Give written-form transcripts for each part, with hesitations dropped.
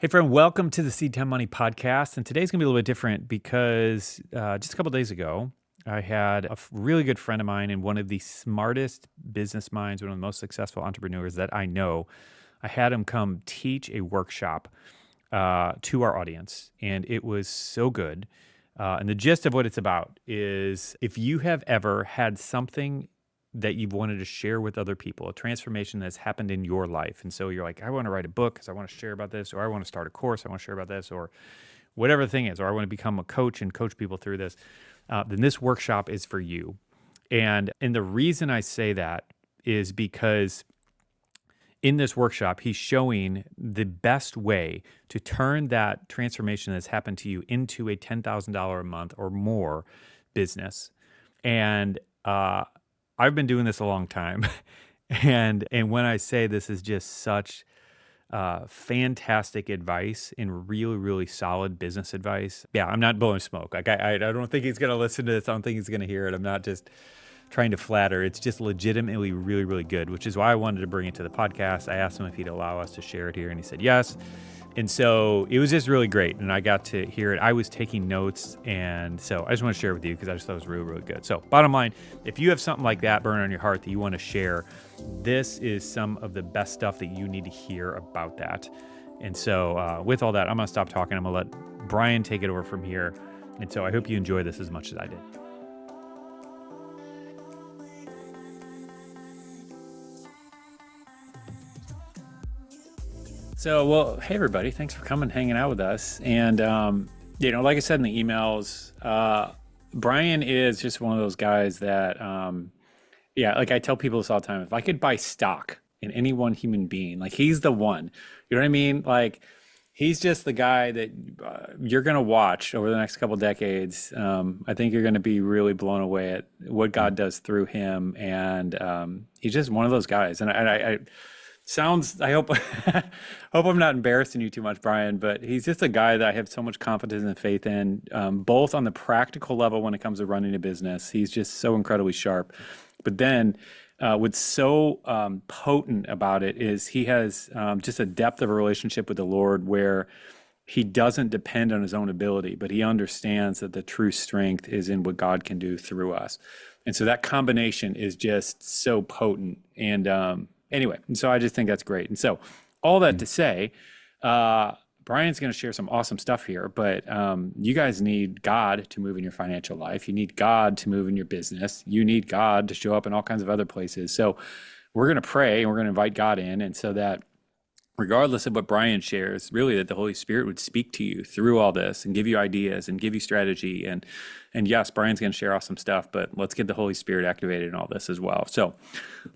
Hey, friend, welcome to the SeedTime Money podcast. And today's going to be a little bit different because just a couple days ago, I had a really good friend of mine and one of the smartest business minds, one of the most successful entrepreneurs that I know. I had him come teach a workshop to our audience, and it was so good. And the gist of what it's about is if you have ever had something that you've wanted to share with other people, a transformation that's happened in your life. And so you're like, I want to write a book because I want to share about this, or I want to start a course, I want to share about this, or whatever the thing is, or I want to become a coach and coach people through this, then this workshop is for you. And the reason I say that is because in this workshop, he's showing the best way to turn that transformation that's happened to you into a $10,000 a month or more business. And I've been doing this a long time. And when I say this is just such fantastic advice and really, really solid business advice. Yeah, I'm not blowing smoke. Like I don't think he's going to listen to this. I don't think he's going to hear it. I'm not just trying to flatter. It's just legitimately really, really good, which is why I wanted to bring it to the podcast. I asked him if he'd allow us to share it here, and he said yes. And so it was just really great, and I got to hear it. I was taking notes, and so I just want to share it with you because I just thought it was really, really good. So bottom line, if you have something like that burning on your heart that you want to share, this is some of the best stuff that you need to hear about that. And so with all that, I'm going to stop talking. I'm going to let Bryan take it over from here. And so I hope you enjoy this as much as I did. So, well, hey, everybody. Thanks for coming, hanging out with us. And, like I said in the emails, Bryan is just one of those guys that, like I tell people this all the time. If I could buy stock in any one human being, like he's the one. You know what I mean? Like he's just the guy that you're going to watch over the next couple decades. I think you're going to be really blown away at what God does through him. And he's just one of those guys. And I I hope hope I'm not embarrassing you too much, Bryan, but he's just a guy that I have so much confidence and faith in, both on the practical level when it comes to running a business. He's just so incredibly sharp. But then what's so potent about it is he has just a depth of a relationship with the Lord where he doesn't depend on his own ability, but he understands that the true strength is in what God can do through us. And so that combination is just so potent. And anyway, and so I just think that's great. And so all that to say, Bryan's going to share some awesome stuff here, but you guys need God to move in your financial life. You need God to move in your business. You need God to show up in all kinds of other places. So we're going to pray and we're going to invite God in. And so that regardless of what Bryan shares, really that the Holy Spirit would speak to you through all this and give you ideas and give you strategy. And yes, Bryan's going to share awesome stuff, but let's get the Holy Spirit activated in all this as well. So,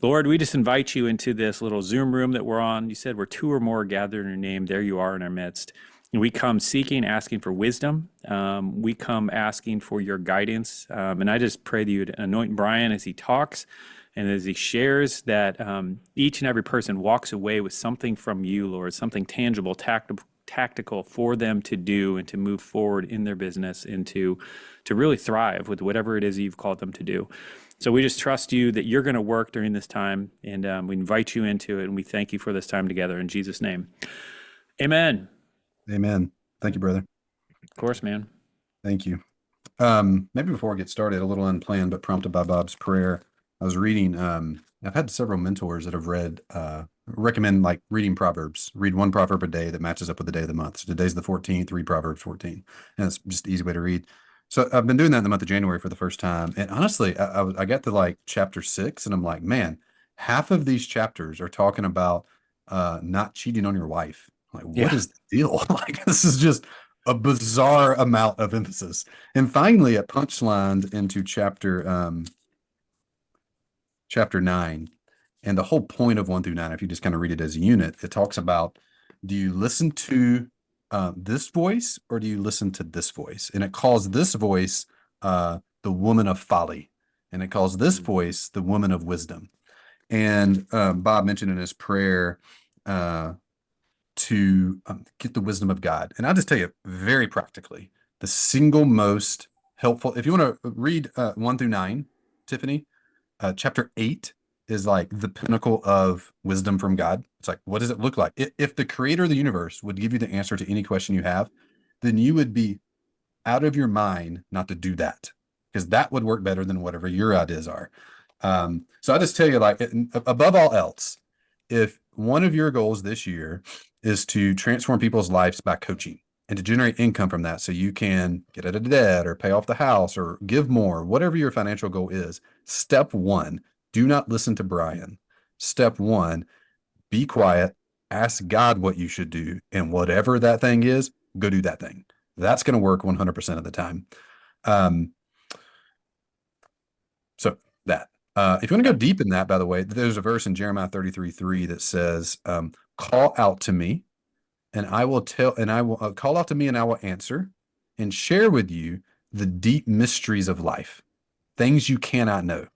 Lord, we just invite you into this little Zoom room that we're on. You said where two or more are gathered in your name, there you are in our midst. And we come seeking, asking for wisdom. We come asking for your guidance. And I just pray that you'd anoint Bryan as he talks. And as he shares that each and every person walks away with something from you, Lord, something tangible, tactical for them to do and to move forward in their business and to really thrive with whatever it is you've called them to do. So we just trust you that you're going to work during this time, and we invite you into it, and we thank you for this time together in Jesus' name. Amen. Amen. Thank you, brother. Of course, man. Thank you. Maybe before I get started, a little unplanned, but prompted by Bob's prayer. I was reading, I've had several mentors that have recommend like reading Proverbs. Read one proverb a day that matches up with the day of the month. So today's the 14th, read Proverbs 14. And it's just an easy way to read. So I've been doing that in the month of January for the first time. And honestly, I got to like chapter 6 and I'm like, man, half of these chapters are talking about not cheating on your wife. Like, what is the deal? Like, this is just a bizarre amount of emphasis. And finally, it punchlined into chapter 9. And the whole point of 1 through 9, if you just kind of read it as a unit, it talks about, do you listen to this voice or do you listen to this voice? And it calls this voice the woman of folly. And it calls this voice the woman of wisdom. And Bob mentioned in his prayer to get the wisdom of God. And I'll just tell you very practically, the single most helpful, if you want to read 1 through 9, Tiffany, chapter 8 is like the pinnacle of wisdom from God. It's like, what does it look like? If the creator of the universe would give you the answer to any question you have, then you would be out of your mind not to do that, because that would work better than whatever your ideas are. So I just tell you, like, above all else, if one of your goals this year is to transform people's lives by coaching and to generate income from that so you can get out of debt or pay off the house or give more, whatever your financial goal is, step one, do not listen to Bryan. Step one, be quiet, ask God what you should do, and whatever that thing is, go do that thing. That's going to work 100% of the time. Um, so that. If you want to go deep in that, by the way, there's a verse in Jeremiah 33:3 that says, call out to me and I will call out to me and I will answer and share with you the deep mysteries of life, things you cannot know.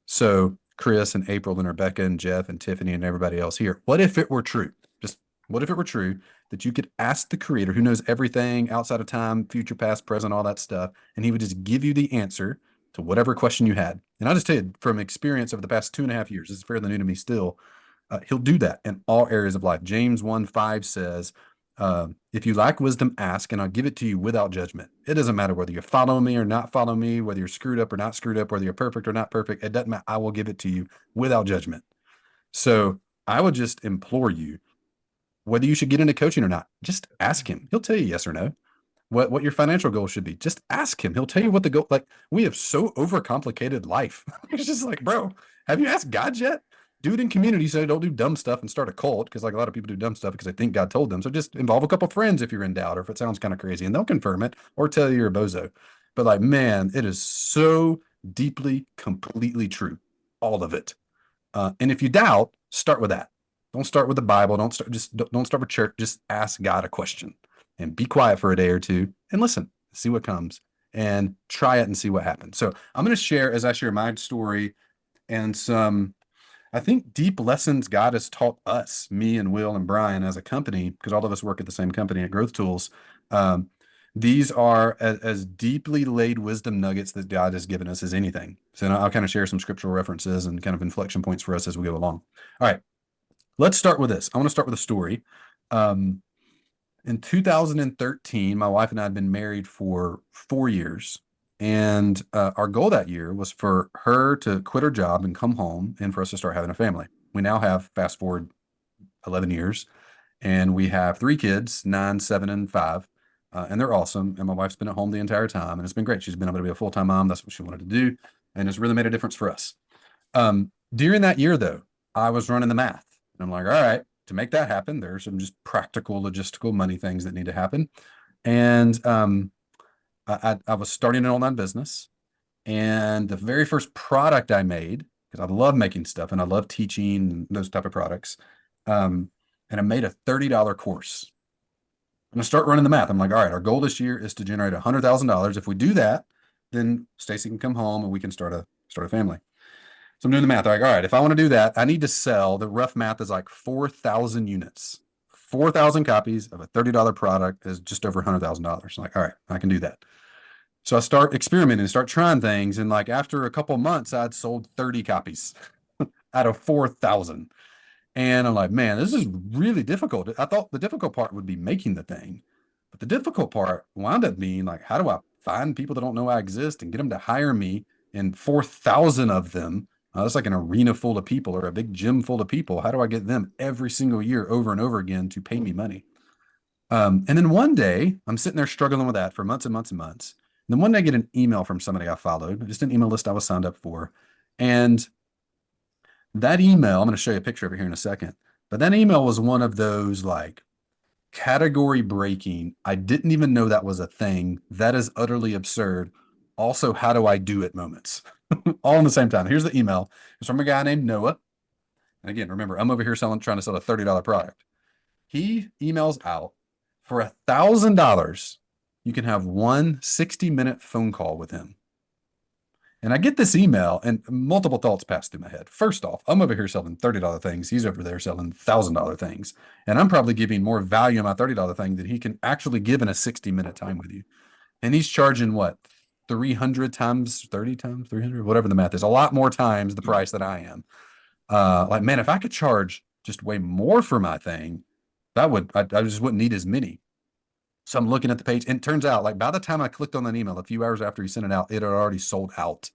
So Chris and April and Rebecca and Jeff and Tiffany and everybody else here, what if it were true? Just what if it were true that you could ask the creator who knows everything outside of time, future, past, present, all that stuff, and he would just give you the answer to whatever question you had. And I'll just tell you from experience over the past 2.5 years, this is fairly new to me still, he'll do that in all areas of life. James 1:5 says, if you lack wisdom, ask, and I'll give it to you without judgment. It doesn't matter whether you're following me or not following me, whether you're screwed up or not screwed up, whether you're perfect or not perfect. It doesn't matter. I will give it to you without judgment. So I would just implore you, whether you should get into coaching or not, just ask him. He'll tell you yes or no. What your financial goal should be. Just ask him. He'll tell you what the goal. Like, we have so overcomplicated life. It's just like, bro, have you asked God yet? Do it in community so don't do dumb stuff and start a cult, because like a lot of people do dumb stuff because they think God told them. So just involve a couple friends if you're in doubt or if it sounds kind of crazy, and they'll confirm it or tell you you're a bozo. But like, man, it is so deeply, completely true. All of it. And if you doubt, start with that. Don't start with the Bible. Don't start with church. Just ask God a question and be quiet for a day or two and listen, see what comes, and try it and see what happens. So I'm going to share, as I share my story and some, I think, deep lessons God has taught us, me and Will and Bryan as a company, because all of us work at the same company at Growth Tools. These are as deeply laid wisdom nuggets that God has given us as anything. So I'll kind of share some scriptural references and kind of inflection points for us as we go along. All right, let's start with this. I want to start with a story. In 2013, my wife and I had been married for 4 years. And our goal that year was for her to quit her job and come home and for us to start having a family. We now have, fast forward 11 years, and we have 3 kids, 9, 7, and 5. And they're awesome. And my wife's been at home the entire time, and it's been great. She's been able to be a full-time mom. That's what she wanted to do. And it's really made a difference for us. During that year, though, I was running the math. And I'm like, all right, to make that happen, there are some just practical, logistical, money things that need to happen. And I was starting an online business. And the very first product I made, because I love making stuff and I love teaching and those type of products, and I made a $30 course. I'm gonna start running the math. I'm like, all right, our goal this year is to generate $100,000. If we do that, then Stacy can come home and we can start a family. So I'm doing the math. Like, all right, if I want to do that, I need to sell, the rough math is like 4,000 units. 4,000 copies of a $30 product is just over $100,000. Like, all right, I can do that. So I start experimenting, start trying things. And like after a couple of months, I'd sold 30 copies out of 4,000. And I'm like, man, this is really difficult. I thought the difficult part would be making the thing. But the difficult part wound up being like, how do I find people that don't know I exist and get them to hire me? And 4,000 of them, that's like an arena full of people or a big gym full of people. How do I get them every single year over and over again to pay me money? And then one day, I'm sitting there struggling with that for months and months and months. And then one day I get an email from somebody I followed, just an email list I was signed up for. And that email, I'm going to show you a picture of it here in a second, but that email was one of those like category breaking. I didn't even know that was a thing. That is utterly absurd. Also, how do I do it moments all in the same time. Here's the email. It's from a guy named Noah. And again, remember, I'm over here trying to sell a $30 product. He emails out, for $1,000, you can have one 60-minute phone call with him. And I get this email and multiple thoughts pass through my head. First off, I'm over here selling $30 things. He's over there selling $1,000 things. And I'm probably giving more value in my $30 thing than he can actually give in a 60-minute time with you. And he's charging what? 300 times 30 times 300, whatever the math is, a lot more times the price that I am. Like, man, if I could charge just way more for my thing, I just wouldn't need as many. So I'm looking at the page, and it turns out, like, by the time I clicked on that email, a few hours after he sent it out, it had already sold out.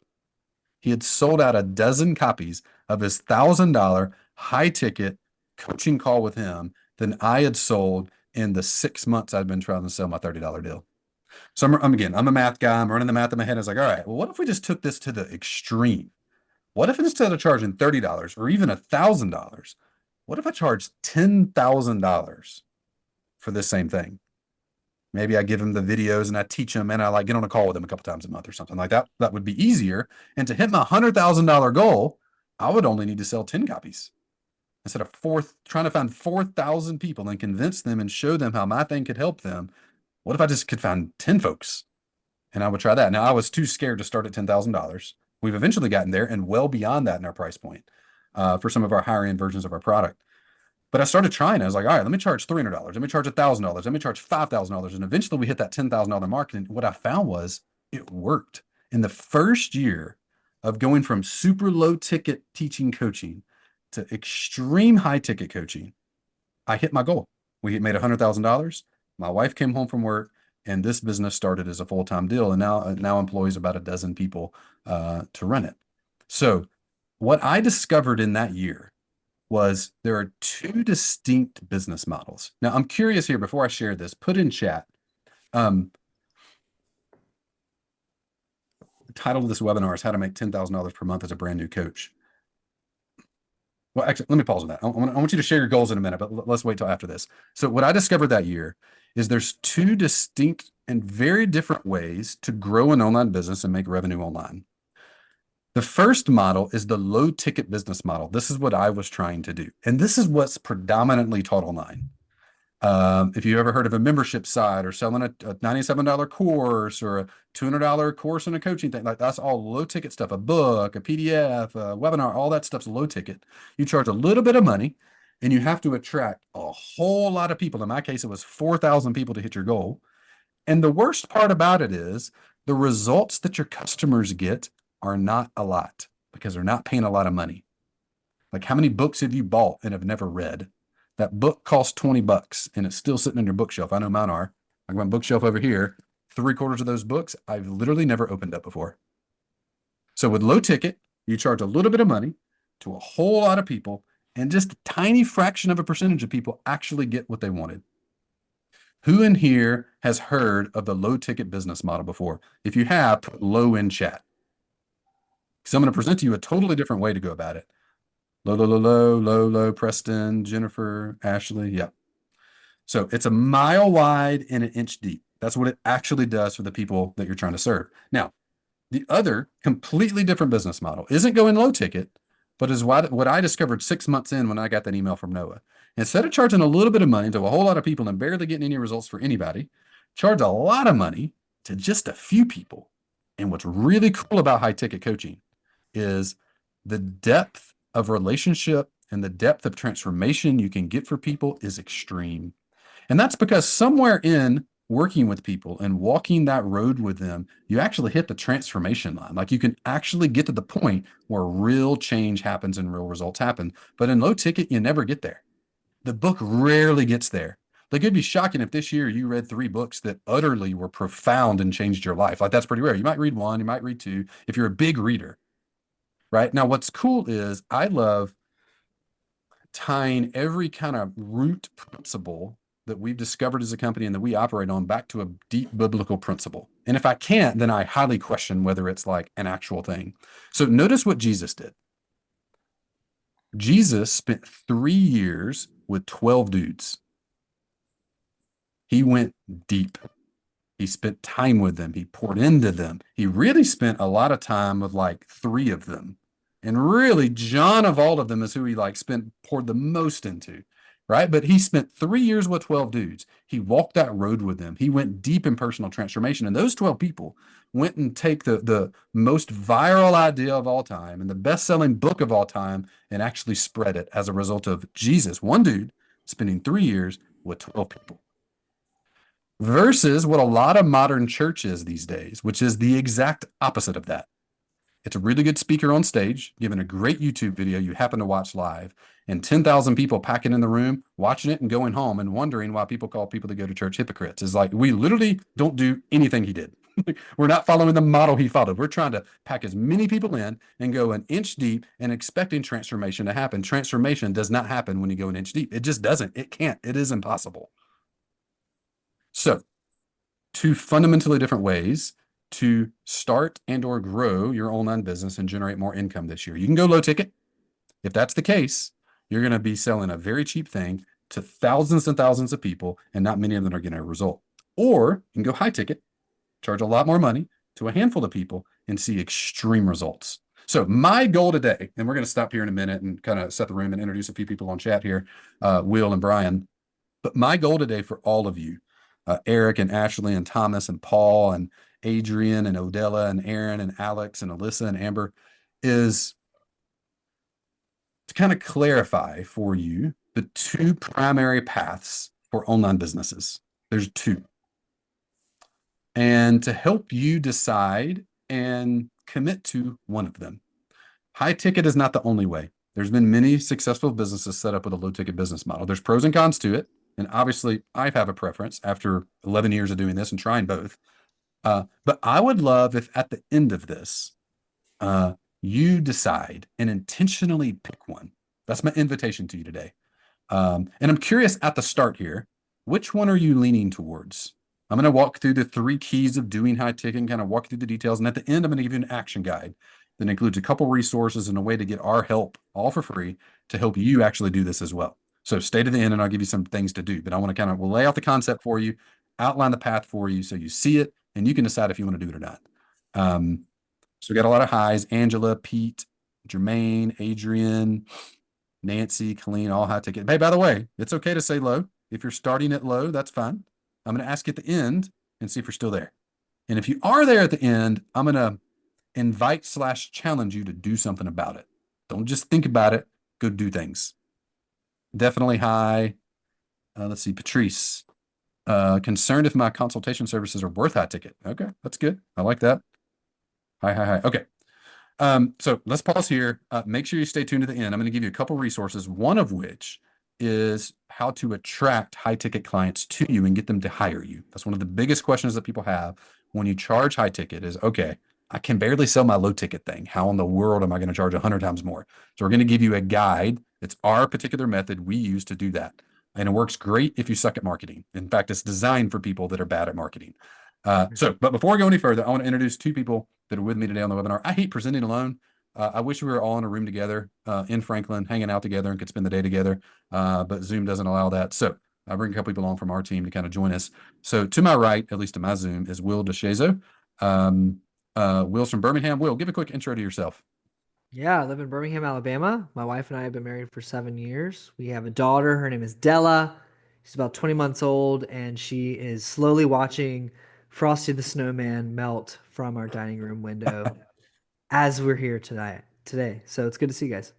He had sold out a dozen copies of his $1,000 high ticket coaching call with him than I had sold in the 6 months I'd been trying to sell my $30 deal. So I'm a math guy. I'm running the math in my head. I was like, all right, well, what if we just took this to the extreme? What if instead of charging $30 or even $1,000, what if I charge $10,000 for this same thing? Maybe I give them the videos and I teach them and I like get on a call with them a couple times a month or something like that. That would be easier. And to hit my $100,000 goal, I would only need to sell 10 copies instead of trying to find 4,000 people and convince them and show them how my thing could help them. What if I just could find 10 folks? And I would try that. Now, I was too scared to start at $10,000. We've eventually gotten there and well beyond that in our price point for some of our higher end versions of our product. But I started trying. I was like, all right, let me charge $300. Let me charge $1,000. Let me charge $5,000. And eventually we hit that $10,000 mark. And what I found was it worked. In the first year of going from super low ticket teaching coaching to extreme high ticket coaching, I hit my goal. We made $100,000. My wife came home from work, and this business started as a full-time deal, and now employs about a dozen people to run it. So what I discovered in that year was there are two distinct business models. Now, I'm curious here, before I share this, put in chat. The title of this webinar is How to Make $10,000 per Month as a Brand New Coach. Well, actually, let me pause on that. I want you to share your goals in a minute, but let's wait till after this. So what I discovered that year is there's two distinct and very different ways to grow an online business and make revenue online. The first model is the low ticket business model. This is what I was trying to do. And this is what's predominantly taught online. If you ever heard of a membership site or selling a $97 course or a $200 course in a coaching thing, like that's all low ticket stuff, a book, a PDF, a webinar, all that stuff's low ticket. You charge a little bit of money and you have to attract a whole lot of people. In my case, it was 4,000 people to hit your goal. And the worst part about it is the results that your customers get are not a lot because they're not paying a lot of money. Like, how many books have you bought and have never read? That book costs $20 and it's still sitting on your bookshelf. I know mine are. I got my bookshelf over here. 3/4 of those books I've literally never opened up before. So with low ticket, you charge a little bit of money to a whole lot of people, and just a tiny fraction of a percentage of people actually get what they wanted. Who in here has heard of the low ticket business model before? If you have, put low in chat. So I'm going to present to you a totally different way to go about it. Low, Preston, Jennifer, Ashley. Yeah. So it's a mile wide and an inch deep. That's what it actually does for the people that you're trying to serve. Now, the other completely different business model isn't going low ticket, but is what I discovered 6 months in when I got that email from Noah. Instead of charging a little bit of money to a whole lot of people and barely getting any results for anybody, charge a lot of money to just a few people. And what's really cool about high ticket coaching is the depth of relationship and the depth of transformation you can get for people is extreme. And that's because somewhere in working with people and walking that road with them, you actually hit the transformation line. Like, you can actually get to the point where real change happens and real results happen. But in low ticket, you never get there. The book rarely gets there. Like, it'd be shocking if this year you read 3 books that utterly were profound and changed your life. Like, that's pretty rare. You might read 1, you might read 2, if you're a big reader. Right? Now, what's cool is I love tying every kind of root principle that we've discovered as a company and that we operate on back to a deep biblical principle. And if I can't, then I highly question whether it's like an actual thing. So notice what Jesus did. Jesus spent 3 years with 12 dudes. He went deep. He spent time with them. He poured into them. He really spent a lot of time with like 3 of them. And really, John of all of them is who he poured the most into, right? But he spent 3 years with 12 dudes. He walked that road with them. He went deep in personal transformation. And those 12 people went and take the most viral idea of all time and the best-selling book of all time and actually spread it as a result of Jesus, one dude, spending 3 years with 12 people. Versus what a lot of modern church is these days, which is the exact opposite of that. It's a really good speaker on stage, giving a great YouTube video you happen to watch live, and 10,000 people packing in the room, watching it and going home and wondering why people call people that go to church hypocrites. Is like, we literally don't do anything he did. We're not following the model he followed. We're trying to pack as many people in and go an inch deep and expecting transformation to happen. Transformation does not happen when you go an inch deep. It just doesn't. It can't. It is impossible. So, two fundamentally different ways to start and or grow your online business and generate more income this year. You can go low ticket. If that's the case, you're going to be selling a very cheap thing to thousands and thousands of people, and not many of them are getting a result. Or you can go high ticket, charge a lot more money to a handful of people, and see extreme results. So my goal today, and we're going to stop here in a minute and kind of set the room and introduce a few people on chat here, Will and Brian. But my goal today for all of you, Eric and Ashley and Thomas and Paul and Adrian and Odella and Aaron and Alex and Alyssa and Amber, is to kind of clarify for you the two primary paths for online businesses. There's two. And to help you decide and commit to one of them. High ticket is not the only way. There's been many successful businesses set up with a low ticket business model. There's pros and cons to it. And obviously, I have a preference after 11 years of doing this and trying both. But I would love if at the end of this, you decide and intentionally pick one. That's my invitation to you today. And I'm curious at the start here, which one are you leaning towards? I'm going to walk through the 3 keys of doing high ticket and kind of walk through the details. And at the end, I'm going to give you an action guide that includes a couple resources and a way to get our help all for free to help you actually do this as well. So stay to the end and I'll give you some things to do. But I want to kind of, we'll lay out the concept for you, outline the path for you so you see it and you can decide if you want to do it or not. So we got a lot of highs: Angela, Pete, Jermaine, Adrian, Nancy, Colleen, all high ticket. Hey, by the way, it's okay to say low. If you're starting at low, that's fine. I'm going to ask you at the end and see if you're still there. And if you are there at the end, I'm going to invite/challenge you to do something about it. Don't just think about it. Go do things. Definitely high. Let's see, Patrice. Concerned if my consultation services are worth high ticket. Okay, that's good. I like that. High. Okay. So let's pause here. Make sure you stay tuned to the end. I'm going to give you a couple resources, one of which is how to attract high ticket clients to you and get them to hire you. That's one of the biggest questions that people have when you charge high ticket is, okay, I can barely sell my low ticket thing. How in the world am I going to charge 100 times more? So we're going to give you a guide. It's our particular method we use to do that. And it works great if you suck at marketing. In fact, it's designed for people that are bad at marketing. But before we go any further, I want to introduce 2 people that are with me today on the webinar. I hate presenting alone. I wish we were all in a room together in Franklin, hanging out together and could spend the day together. But Zoom doesn't allow that. So I bring a couple people on from our team to kind of join us. So to my right, at least to my Zoom, is Will DeShazo. Will's from Birmingham. Will, give a quick intro to yourself. Yeah, I live in Birmingham, Alabama. My wife and I have been married for 7 years. We have a daughter. Her name is Della. She's about 20 months old, and she is slowly watching Frosty the Snowman melt from our dining room window as we're here today. So it's good to see you guys.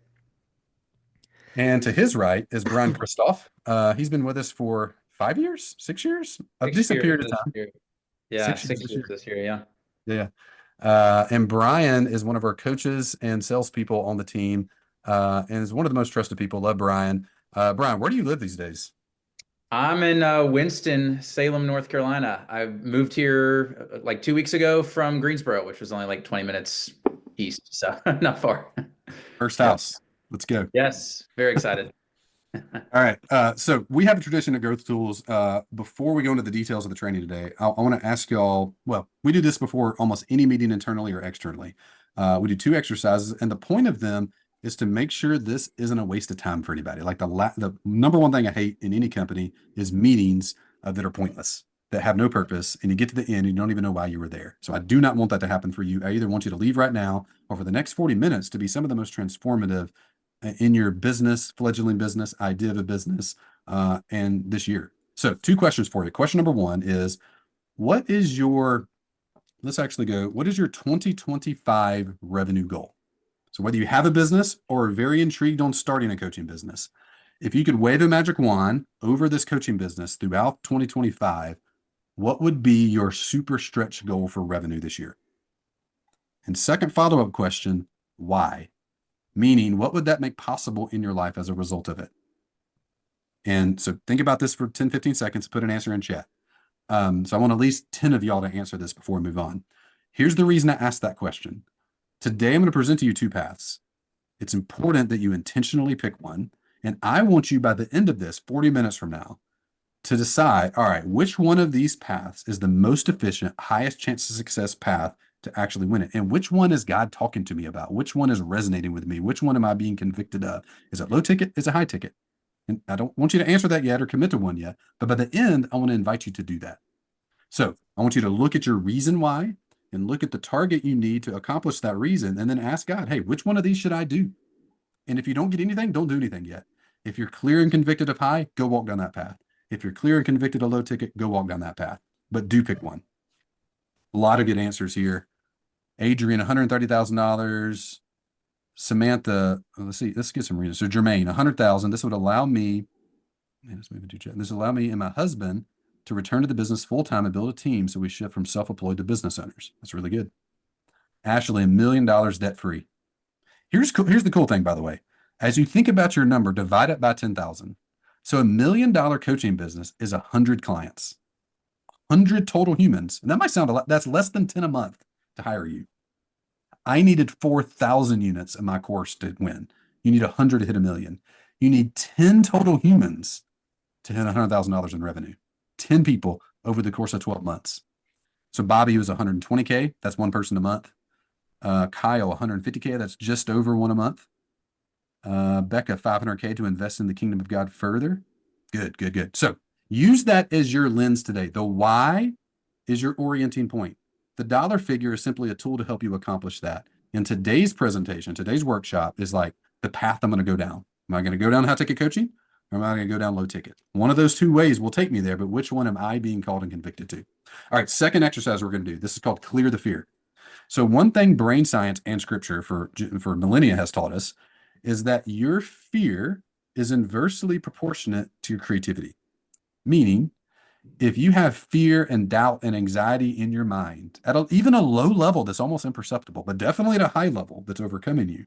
And to his right is Brian Christoph. He's been with us for 5 years, 6 years, a decent period of time. Yeah, 6 years this year. Yeah. Yeah. And Brian is one of our coaches and salespeople on the team, and is one of the most trusted people. Love Brian. Brian, where do you live these days? I'm in Winston-Salem, North Carolina. I moved here like 2 weeks ago from Greensboro, which was only like 20 minutes east, so not far. First house. Let's go. Yes, very excited. All right. So we have a tradition at Growth Tools. Before we go into the details of the training today, I want to ask y'all, well, we do this before almost any meeting internally or externally. We do 2 exercises, and the point of them is to make sure this isn't a waste of time for anybody. Like the number one thing I hate in any company is meetings that are pointless, that have no purpose, and you get to the end and you don't even know why you were there. So I do not want that to happen for you. I either want you to leave right now or for the next 40 minutes to be some of the most transformative in your business, fledgling business, idea of a business, and this year. So 2 questions for you. Question number 1 is, what is your 2025 revenue goal? So whether you have a business or are very intrigued on starting a coaching business, if you could wave a magic wand over this coaching business throughout 2025, what would be your super stretch goal for revenue this year? And second follow-up question, why? Meaning, what would that make possible in your life as a result of it? And so think about this for 10, 15 seconds, put an answer in chat. So I want at least 10 of y'all to answer this before we move on. Here's the reason I asked that question. Today, I'm going to present to you two paths. It's important that you intentionally pick one. And I want you, by the end of this, 40 minutes from now, to decide, all right, which one of these paths is the most efficient, highest chance of success path to actually win it? And which one is God talking to me about? Which one is resonating with me? Which one am I being convicted of? Is it low ticket? Is it high ticket? And I don't want you to answer that yet or commit to one yet, but by the end, I want to invite you to do that. So I want you to look at your reason why and look at the target you need to accomplish that reason, and then ask God, hey, which one of these should I do? And if you don't get anything, don't do anything yet. If you're clear and convicted of high, go walk down that path. If you're clear and convicted of low ticket, go walk down that path. But do pick one. A lot of good answers here. Adrian, $130,000. Samantha, let's see, let's get some reasons. So Jermaine, 100,000. This would allow me, let's move into chat. This would allow me and my husband to return to the business full-time and build a team so we shift from self-employed to business owners. That's really good. Ashley, $1 million debt-free. Here's the cool thing, by the way. As you think about your number, divide it by 10,000. So $1 million coaching business is 100 clients, 100 total humans. And that might sound a lot. That's less than 10 a month to hire you. I needed 4,000 units in my course to win. You need 100 to hit $1 million. You need 10 total humans to hit $100,000 in revenue. 10 people over the course of 12 months. So Bobby was 120K. That's one person a month. Kyle, 150K. That's just over one a month. Becca, 500K to invest in the kingdom of God further. Good, good, good. So use that as your lens today. The why is your orienting point. The dollar figure is simply a tool to help you accomplish that. In today's presentation, today's workshop is like the path I'm going to go down. Am I going to go down high ticket coaching, or am I going to go down low ticket? One of those two ways will take me there, but which one am I being called and convicted to? All right, second exercise we're going to do. This is called clear the fear. So one thing brain science and scripture for millennia has taught us is that your fear is inversely proportionate to your creativity. Meaning, if you have fear and doubt and anxiety in your mind, at even a low level that's almost imperceptible, but definitely at a high level that's overcoming you,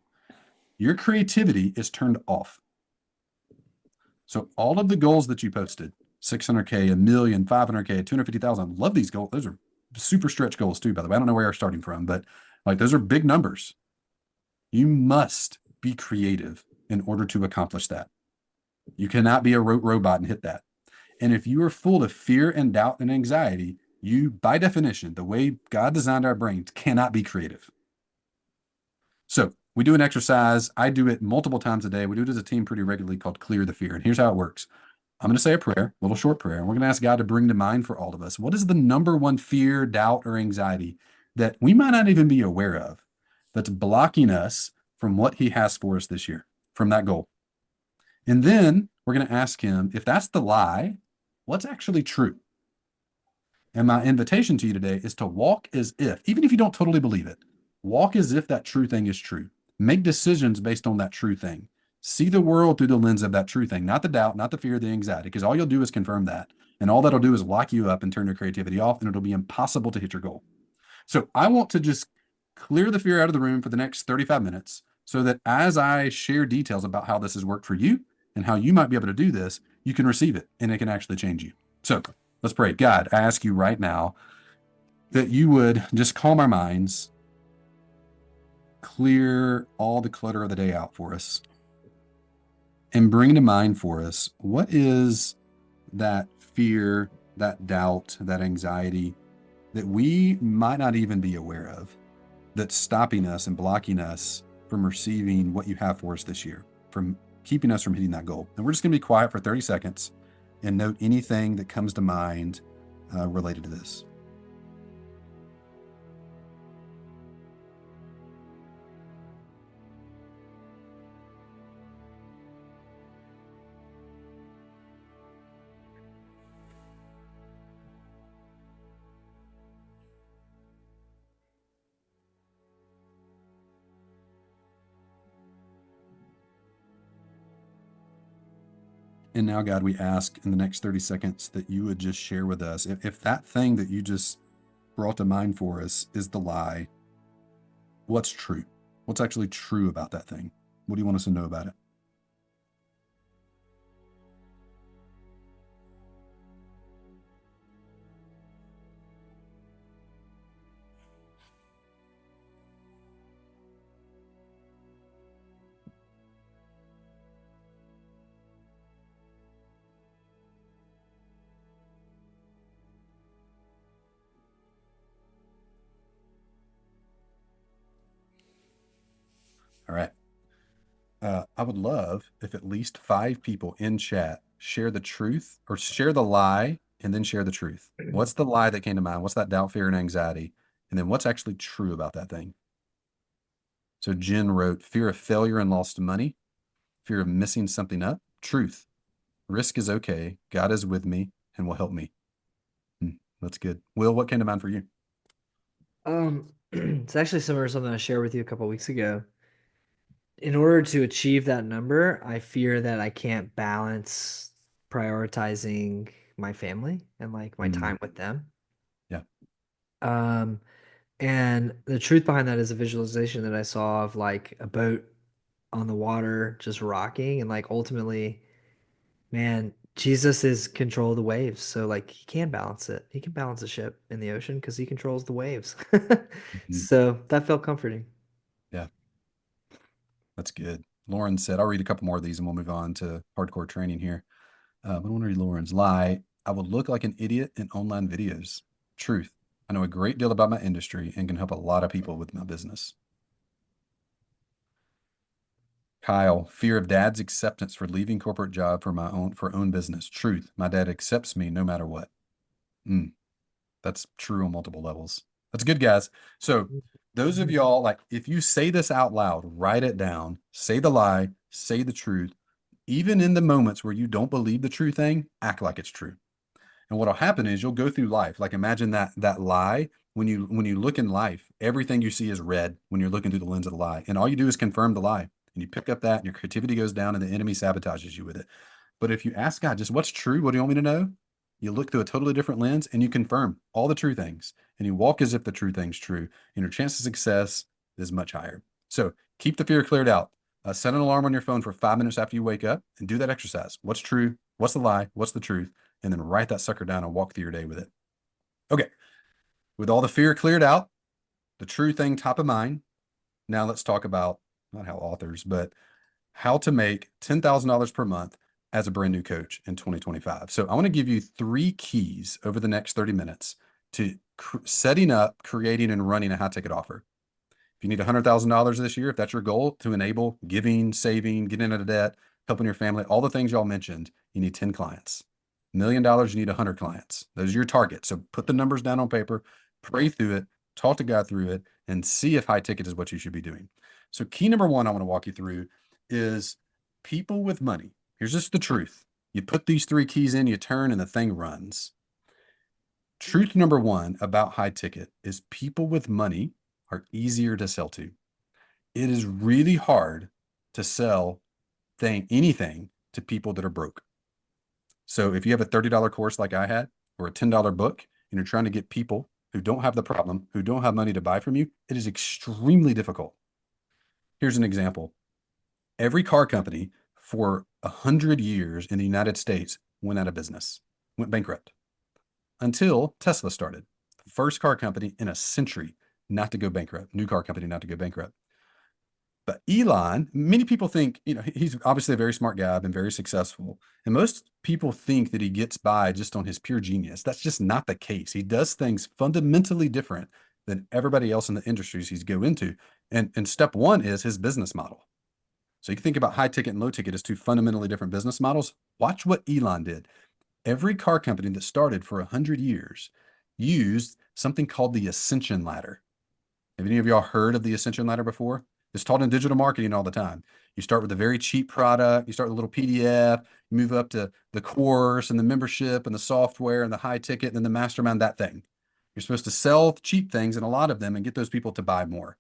your creativity is turned off. So all of the goals that you posted, 600K, a million, 500K, 250,000, love these goals. Those are super stretch goals too, by the way. I don't know where you're starting from, but like those are big numbers. You must be creative in order to accomplish that. You cannot be a rote robot and hit that. And if you are full of fear and doubt and anxiety, you, by definition, the way God designed our brains, cannot be creative. So we do an exercise. I do it multiple times a day. We do it as a team pretty regularly called Clear the Fear. And here's how it works. I'm going to say a prayer, a little short prayer, and we're going to ask God to bring to mind for all of us, what is the number one fear, doubt, or anxiety that we might not even be aware of that's blocking us from what he has for us this year, from that goal? And then we're going to ask him, if that's the lie, what's actually true? And my invitation to you today is to walk as if, even if you don't totally believe it, walk as if that true thing is true. Make decisions based on that true thing. See the world through the lens of that true thing, not the doubt, not the fear, the anxiety, because all you'll do is confirm that. And all that'll do is lock you up and turn your creativity off, and it'll be impossible to hit your goal. So I want to just clear the fear out of the room for the next 35 minutes so that as I share details about how this has worked for you and how you might be able to do this, you can receive it and it can actually change you. So let's pray. God, I ask you right now that you would just calm our minds, clear all the clutter of the day out for us, and bring to mind for us, what is that fear, that doubt, that anxiety that we might not even be aware of, that's stopping us and blocking us from receiving what you have for us this year, from keeping us from hitting that goal. And we're just going to be quiet for 30 seconds and note anything that comes to mind related to this. And now, God, we ask in the next 30 seconds that you would just share with us, if that thing that you just brought to mind for us is the lie, What's true? What's actually true about that thing? What do you want us to know about it? All right. I would love if at least 5 people in chat share the truth or share the lie and then share the truth. What's the lie that came to mind? What's that doubt, fear, and anxiety? And then what's actually true about that thing? So Jen wrote, fear of failure and lost money, fear of messing something up, truth. Risk is okay. God is with me and will help me. That's good. Will, what came to mind for you? It's actually similar to something I shared with you a couple weeks ago. In order to achieve that number, I fear that I can't balance prioritizing my family and like my time with them. Yeah. And the truth behind that is a visualization that I saw of like a boat on the water just rocking, and like ultimately, man, Jesus is control of the waves. So like he can balance it. He can balance a ship in the ocean because he controls the waves. So that felt comforting. Yeah. That's good. Lauren said, I'll read a couple more of these and we'll move on to hardcore training here. But I want to read Lauren's lie. I would look like an idiot in online videos. Truth. I know a great deal about my industry and can help a lot of people with my business. Kyle, fear of dad's acceptance for leaving corporate job for own business. Truth. My dad accepts me no matter what. That's true on multiple levels. That's good, guys. So those of y'all, like, if you say this out loud, write it down, say the lie, say the truth. Even in the moments where you don't believe the true thing, act like it's true. And what'll happen is you'll go through life. Like imagine that lie. When you look in life, everything you see is red when you're looking through the lens of the lie. And all you do is confirm the lie. And you pick up that and your creativity goes down and the enemy sabotages you with it. But if you ask God, just what's true? What do you want me to know? You look through a totally different lens and you confirm all the true things. And you walk as if the true thing's true. And your chance of success is much higher. So keep the fear cleared out. Set an alarm on your phone for 5 minutes after you wake up and do that exercise. What's true? What's the lie? What's the truth? And then write that sucker down and walk through your day with it. Okay. With all the fear cleared out, the true thing top of mind. Now let's talk about not how authors, but how to make $10,000 per month as a brand new coach in 2025. So I want to give you 3 keys over the next 30 minutes to setting up, creating, and running a high ticket offer. If you need $100,000 this year, if that's your goal to enable giving, saving, getting out of debt, helping your family, all the things y'all mentioned, you need 10 clients. $1 million, you need 100 clients. Those are your targets. So put the numbers down on paper, pray through it, talk to God through it, and see if high ticket is what you should be doing. So key number 1 I want to walk you through is people with money. Here's just the truth. You put these 3 keys in, you turn, and the thing runs. Truth number 1 about high ticket is people with money are easier to sell to. It is really hard to sell anything to people that are broke. So if you have a $30 course like I had, or a $10 book, and you're trying to get people who don't have the problem, who don't have money to buy from you, it is extremely difficult. Here's an example. Every car company for 100 years in the United States went out of business, went bankrupt, until Tesla started. The first car company in a century not to go bankrupt, new car company not to go bankrupt. But Elon, many people think, he's obviously a very smart guy, been very successful. And most people think that he gets by just on his pure genius. That's just not the case. He does things fundamentally different than everybody else in the industries he's go into. And step 1 is his business model. So you can think about high ticket and low ticket as 2 fundamentally different business models. Watch what Elon did. Every car company that started for 100 years used something called the Ascension Ladder. Have any of y'all heard of the Ascension Ladder before? It's taught in digital marketing all the time. You start with a very cheap product. You start with a little PDF. You move up to the course and the membership and the software and the high ticket and then the mastermind, that thing. You're supposed to sell cheap things and a lot of them and get those people to buy more.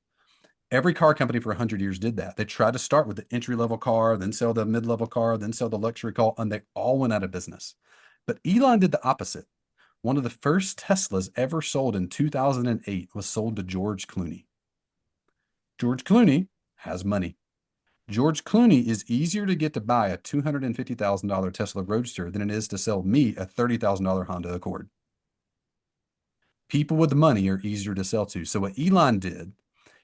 Every car company for 100 years did that. They tried to start with the entry-level car, then sell the mid-level car, then sell the luxury car, and they all went out of business. But Elon did the opposite. One of the first Teslas ever sold in 2008 was sold to George Clooney. George Clooney has money. George Clooney is easier to get to buy a $250,000 Tesla Roadster than it is to sell me a $30,000 Honda Accord. People with money are easier to sell to. So what Elon did,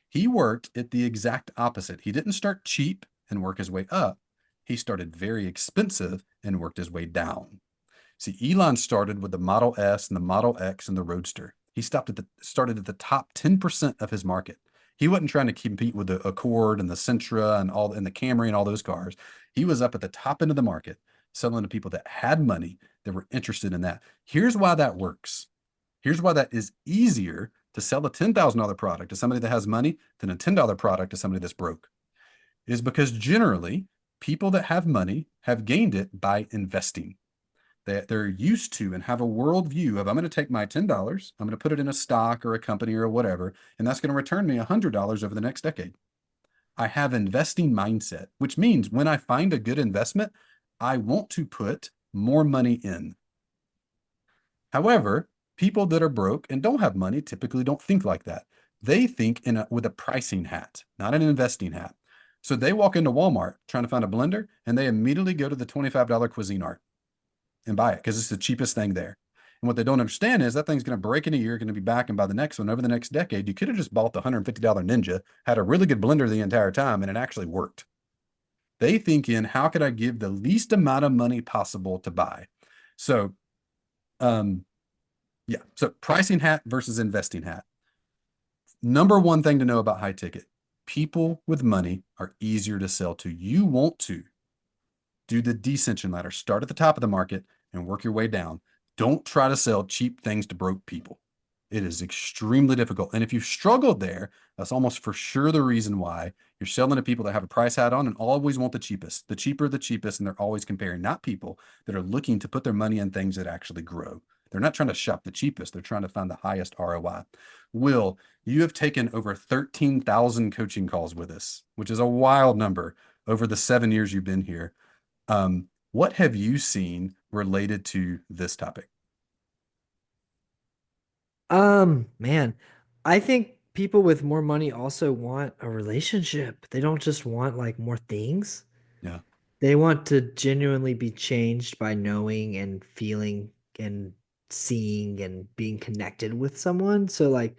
he worked at the exact opposite. He didn't start cheap and work his way up. He started very expensive and worked his way down. See, Elon started with the Model S and the Model X and the Roadster. He started at the top 10% of his market. He wasn't trying to compete with the Accord and the Sentra and the Camry and all those cars. He was up at the top end of the market, selling to people that had money, that were interested in that. Here's why that works. Here's why that is easier to sell a $10,000 product to somebody that has money than a $10 product to somebody that's broke. It is because generally people that have money have gained it by investing. They're used to and have a worldview of, I'm going to take my $10, I'm going to put it in a stock or a company or whatever, and that's going to return me $100 over the next decade. I have investing mindset, which means when I find a good investment, I want to put more money in. However, people that are broke and don't have money typically don't think like that. They think with a pricing hat, not an investing hat. So they walk into Walmart trying to find a blender, and they immediately go to the $25 Cuisinart and buy it because it's the cheapest thing there. And what they don't understand is that thing's going to break in a year, going to be back and buy the next one over the next decade. You could have just bought the $150 Ninja, had a really good blender the entire time, and it actually worked. They think in, how could I give the least amount of money possible to buy? So, yeah. So pricing hat versus investing hat. Number one thing to know about high ticket, people with money are easier to sell to. You want to do the descension ladder. Start at the top of the market and work your way down. Don't try to sell cheap things to broke people. It is extremely difficult. And if you've struggled there, that's almost for sure the reason why you're selling to people that have a price hat on and always want the cheapest. The cheaper, the cheapest, and they're always comparing, not people that are looking to put their money in things that actually grow. They're not trying to shop the cheapest. They're trying to find the highest ROI. Will, you have taken over 13,000 coaching calls with us, which is a wild number over the 7 years you've been here. What have you seen related to this topic? Man, I think people with more money also want a relationship. They don't just want like more things. Yeah. They want to genuinely be changed by knowing and feeling and seeing and being connected with someone. So like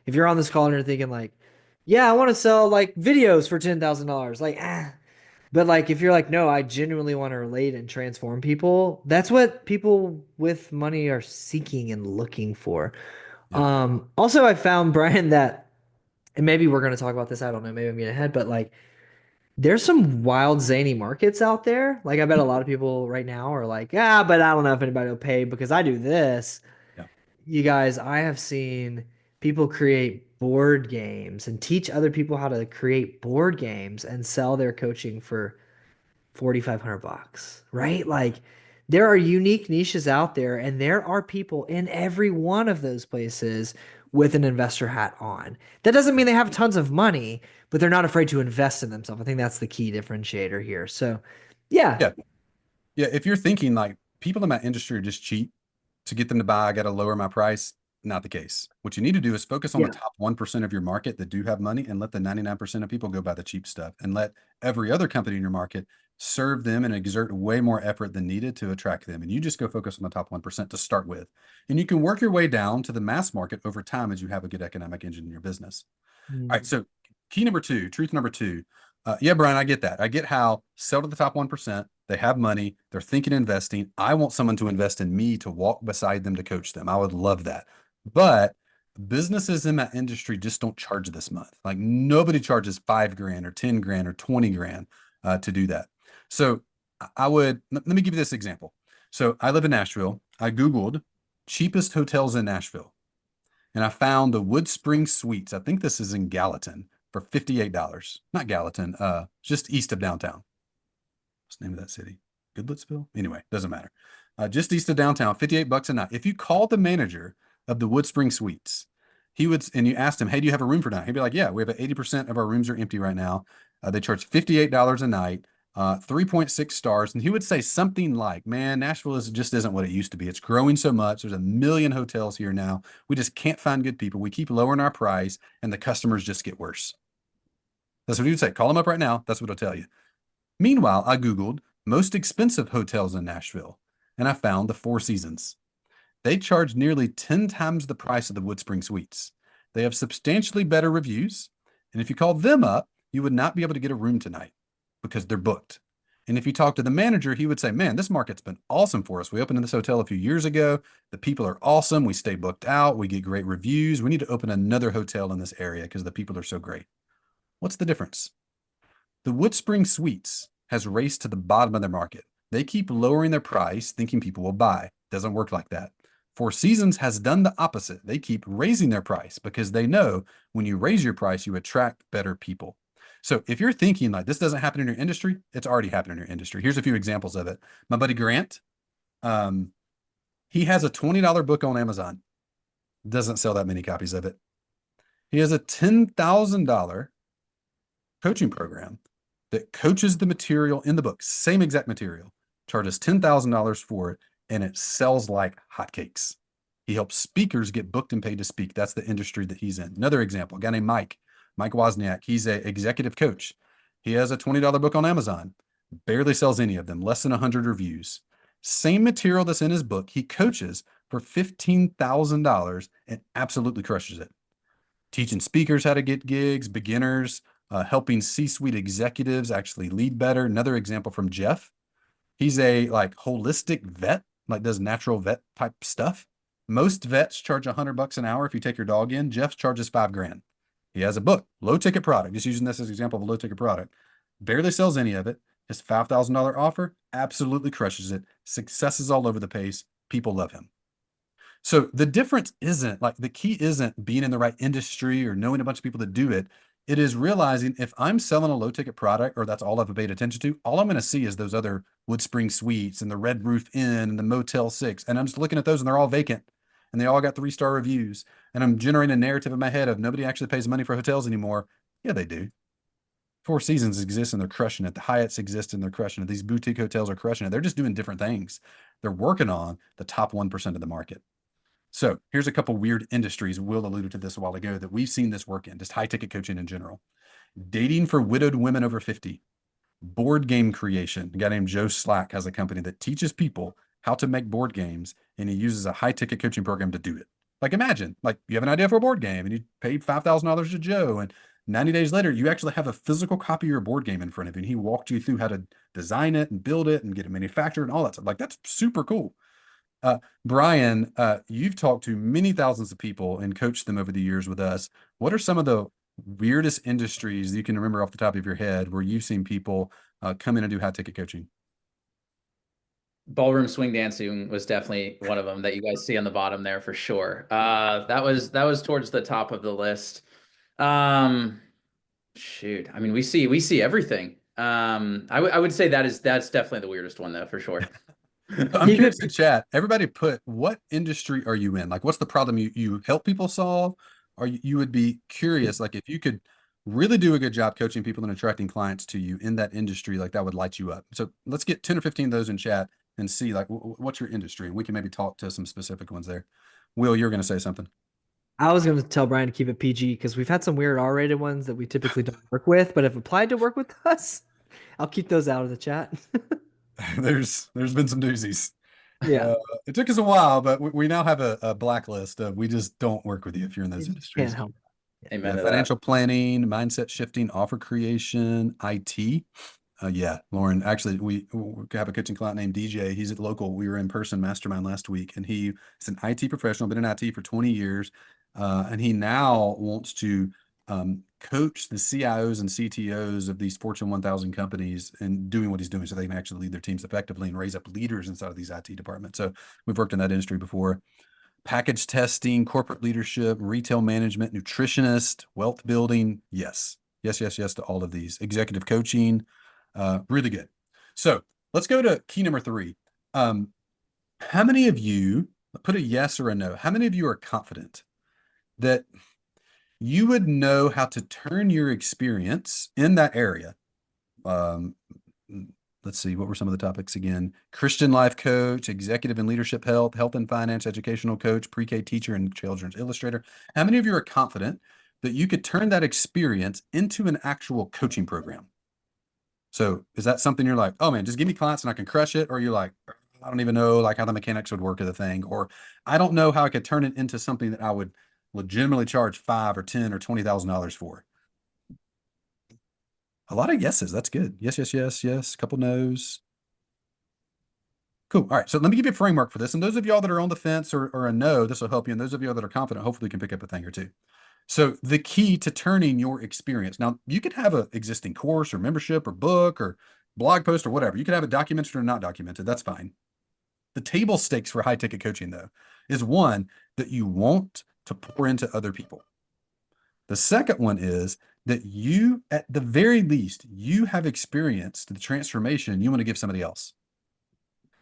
if you're on this call and you're thinking like, yeah, I want to sell like videos for $10,000, like but like if you're like, no, I genuinely want to relate and transform people, that's what people with money are seeking and looking for. Yep. Also I found, Brian, that, and maybe we're going to talk about this, I don't know, maybe I'm getting ahead, but like there's some wild zany markets out there. Like I bet a lot of people right now are like, but I don't know if anybody will pay because I do this. Yeah. You guys, I have seen people create board games and teach other people how to create board games and sell their coaching for $4,500, right? Like there are unique niches out there, and there are people in every one of those places with an investor hat on. That doesn't mean they have tons of money, but they're not afraid to invest in themselves. I think that's the key differentiator here. So, yeah. Yeah. Yeah. If you're thinking like people in my industry are just cheap to get them to buy, I got to lower my price. Not the case. What you need to do is focus on Yeah. the top 1% of your market that do have money and let the 99% of people go buy the cheap stuff and let every other company in your market serve them and exert way more effort than needed to attract them. And you just go focus on the top 1% to start with. And you can work your way down to the mass market over time as you have a good economic engine in your business. All right. So key number two, truth number two. Yeah, Brian, I get that. I get how sell to the top 1%. They have money. They're thinking investing. I want someone to invest in me to walk beside them to coach them. I would love that. But businesses in that industry just don't charge this month. Like nobody charges $5,000 or $10,000 or $20,000 to do that. So let me give you this example. So I live in Nashville. I Googled cheapest hotels in Nashville, and I found the Wood Spring Suites. I think this is in Gallatin for $58. Not Gallatin, just east of downtown. What's the name of that city? Goodlettsville? Anyway, doesn't matter. Just east of downtown, $58 a night. If you called the manager of the Wood Spring Suites, and you asked him, hey, do you have a room for tonight? He'd be like, yeah, we have 80% of our rooms are empty right now. They charge $58 a night, 3.6 stars. And he would say something like, man, Nashville just isn't what it used to be. It's growing so much. There's a million hotels here now. We just can't find good people. We keep lowering our price and the customers just get worse. That's what he would say. Call him up right now. That's what he'll tell you. Meanwhile, I Googled most expensive hotels in Nashville, and I found the Four Seasons. They charge nearly 10 times the price of the WoodSpring Suites. They have substantially better reviews, and if you call them up, you would not be able to get a room tonight because they're booked. And if you talk to the manager, he would say, man, this market's been awesome for us. We opened in this hotel a few years ago. The people are awesome. We stay booked out. We get great reviews. We need to open another hotel in this area because the people are so great. What's the difference? The WoodSpring Suites has raced to the bottom of their market. They keep lowering their price, thinking people will buy. Doesn't work like that. Four Seasons has done the opposite. They keep raising their price because they know when you raise your price, you attract better people. So if you're thinking like this doesn't happen in your industry, it's already happened in your industry. Here's a few examples of it. My buddy Grant, he has a $20 book on Amazon. Doesn't sell that many copies of it. He has a $10,000 coaching program that coaches the material in the book, same exact material, charges $10,000 for it, and it sells like hotcakes. He helps speakers get booked and paid to speak. That's the industry that he's in. Another example, a guy named Mike Wozniak. He's an executive coach. He has a $20 book on Amazon, barely sells any of them, less than 100 reviews. Same material that's in his book, he coaches for $15,000 and absolutely crushes it. Teaching speakers how to get gigs, beginners, helping C-suite executives actually lead better. Another example from Jeff. He's a like holistic vet, like does natural vet type stuff. Most vets charge $100 an hour if you take your dog in. Jeff charges $5,000. He has a book, low ticket product. Just using this as an example of a low ticket product. Barely sells any of it. His $5,000 offer absolutely crushes it. Successes all over the place. People love him. So the difference isn't like the key isn't being in the right industry or knowing a bunch of people that do it. It is realizing if I'm selling a low ticket product or that's all I've paid attention to, all I'm going to see is those other WoodSpring Suites and the Red Roof Inn and the Motel 6. And I'm just looking at those and they're all vacant and they all got 3-star reviews. And I'm generating a narrative in my head of nobody actually pays money for hotels anymore. Yeah, they do. Four Seasons exist and they're crushing it. The Hyatts exist and they're crushing it. These boutique hotels are crushing it. They're just doing different things. They're working on the top 1% of the market. So here's a couple weird industries. Will alluded to this a while ago that we've seen this work in, just high ticket coaching in general. Dating for widowed women over 50. Board game creation. A guy named Joe Slack has a company that teaches people how to make board games, and he uses a high ticket coaching program to do it. Like imagine, like you have an idea for a board game and you paid $5,000 to Joe, and 90 days later, you actually have a physical copy of your board game in front of you, and he walked you through how to design it and build it and get it manufactured and all that stuff. Like that's super cool. Bryan, you've talked to many thousands of people and coached them over the years with us. What are some of the weirdest industries you can remember off the top of your head where you've seen people come in and do high ticket coaching? Ballroom swing dancing was definitely one of them that you guys see on the bottom there for sure. That was towards the top of the list. Shoot, I mean, we see everything. I would say that's definitely the weirdest one though, for sure. I'm curious in chat. Everybody put, what industry are you in? Like, what's the problem you help people solve? Or you would be curious, like if you could really do a good job coaching people and attracting clients to you in that industry, like that would light you up. So let's get 10 or 15 of those in chat and see like, what's your industry? And we can maybe talk to some specific ones there. Will, you're going to say something. I was going to tell Bryan to keep it PG because we've had some weird R-rated ones that we typically don't work with, but if applied to work with us, I'll keep those out of the chat. There's been some doozies. Yeah. It took us a while, but we now have a blacklist of we just don't work with you if you're in those industries. Can't help. Amen to Financial planning, mindset shifting, offer creation, IT. Yeah, Lauren, actually, we have a coaching client named DJ. He's at local. We were in person mastermind last week, and he is an IT professional, been in IT for 20 years. And he now wants to coach the CIOs and CTOs of these Fortune 1000 companies and doing what he's doing so they can actually lead their teams effectively and raise up leaders inside of these IT departments. So we've worked in that industry before. Package testing, corporate leadership, retail management, nutritionist, wealth building. Yes to all of these. Executive coaching, really good. So let's go to key number 3. How many of you, put a yes or a no, how many of you are confident that you would know how to turn your experience in that area? Let's see, what were some of the topics again? Christian life coach, executive and leadership health, health and finance, educational coach, pre-K teacher, and children's illustrator. How many of you are confident that you could turn that experience into an actual coaching program. So is that something you're like, oh man, just give me clients and I can crush it? Or you're like, I don't even know like how the mechanics would work of the thing, or I don't know how I could turn it into something that I would legitimately charge $5 or $10 or $20,000 for. A lot of yeses. That's good. Yes, yes, yes, yes. A couple no's. Cool. All right. So let me give you a framework for this. And those of y'all that are on the fence or a no, this will help you. And those of y'all that are confident, hopefully can pick up a thing or two. So the key to turning your experience. Now, you could have an existing course or membership or book or blog post or whatever. You could have it documented or not documented. That's fine. The table stakes for high ticket coaching, though, is one, that you want to pour into other people. The second one is that you, at the very least, you have experienced the transformation you want to give somebody else.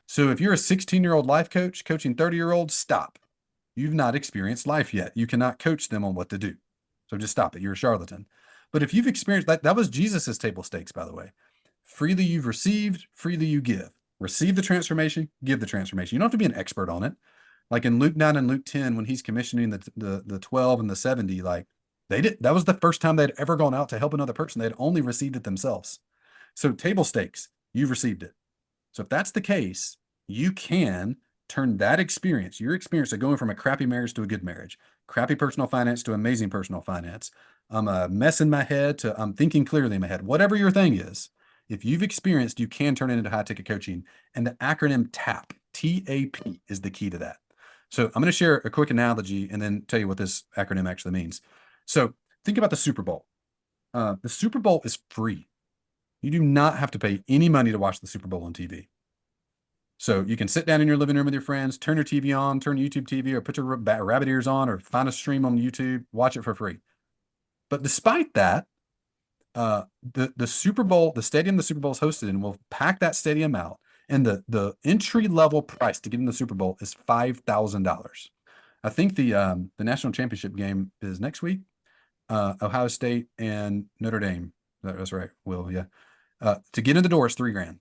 So if you're a 16-year-old life coach coaching 30-year-olds, stop. You've not experienced life yet. You cannot coach them on what to do. So just stop it. You're a charlatan. But if you've experienced that was Jesus's table stakes, by the way. Freely you've received, freely you give. Receive the transformation, give the transformation. You don't have to be an expert on it. Like in Luke 9 and Luke 10, when he's commissioning the 12 and the 70, like that was the first time they'd ever gone out to help another person. They'd only received it themselves. So table stakes, you've received it. So if that's the case, you can turn that experience, your experience of going from a crappy marriage to a good marriage, crappy personal finance to amazing personal finance, I'm a mess in my head to I'm thinking clearly in my head, whatever your thing is, if you've experienced, you can turn it into high ticket coaching. And the acronym TAP, T-A-P, is the key to that. So I'm going to share a quick analogy and then tell you what this acronym actually means. So think about the Super Bowl. The Super Bowl is free. You do not have to pay any money to watch the Super Bowl on TV. So you can sit down in your living room with your friends, turn your TV on, turn YouTube TV, or put your rabbit ears on, or find a stream on YouTube, watch it for free. But despite that, the Super Bowl, the stadium the Super Bowl is hosted in, will pack that stadium out, and the entry level price to get in the Super Bowl is $5,000. I think the national championship game is next week. Ohio State and Notre Dame. That's right, Will. Yeah. To get in the door is $3,000.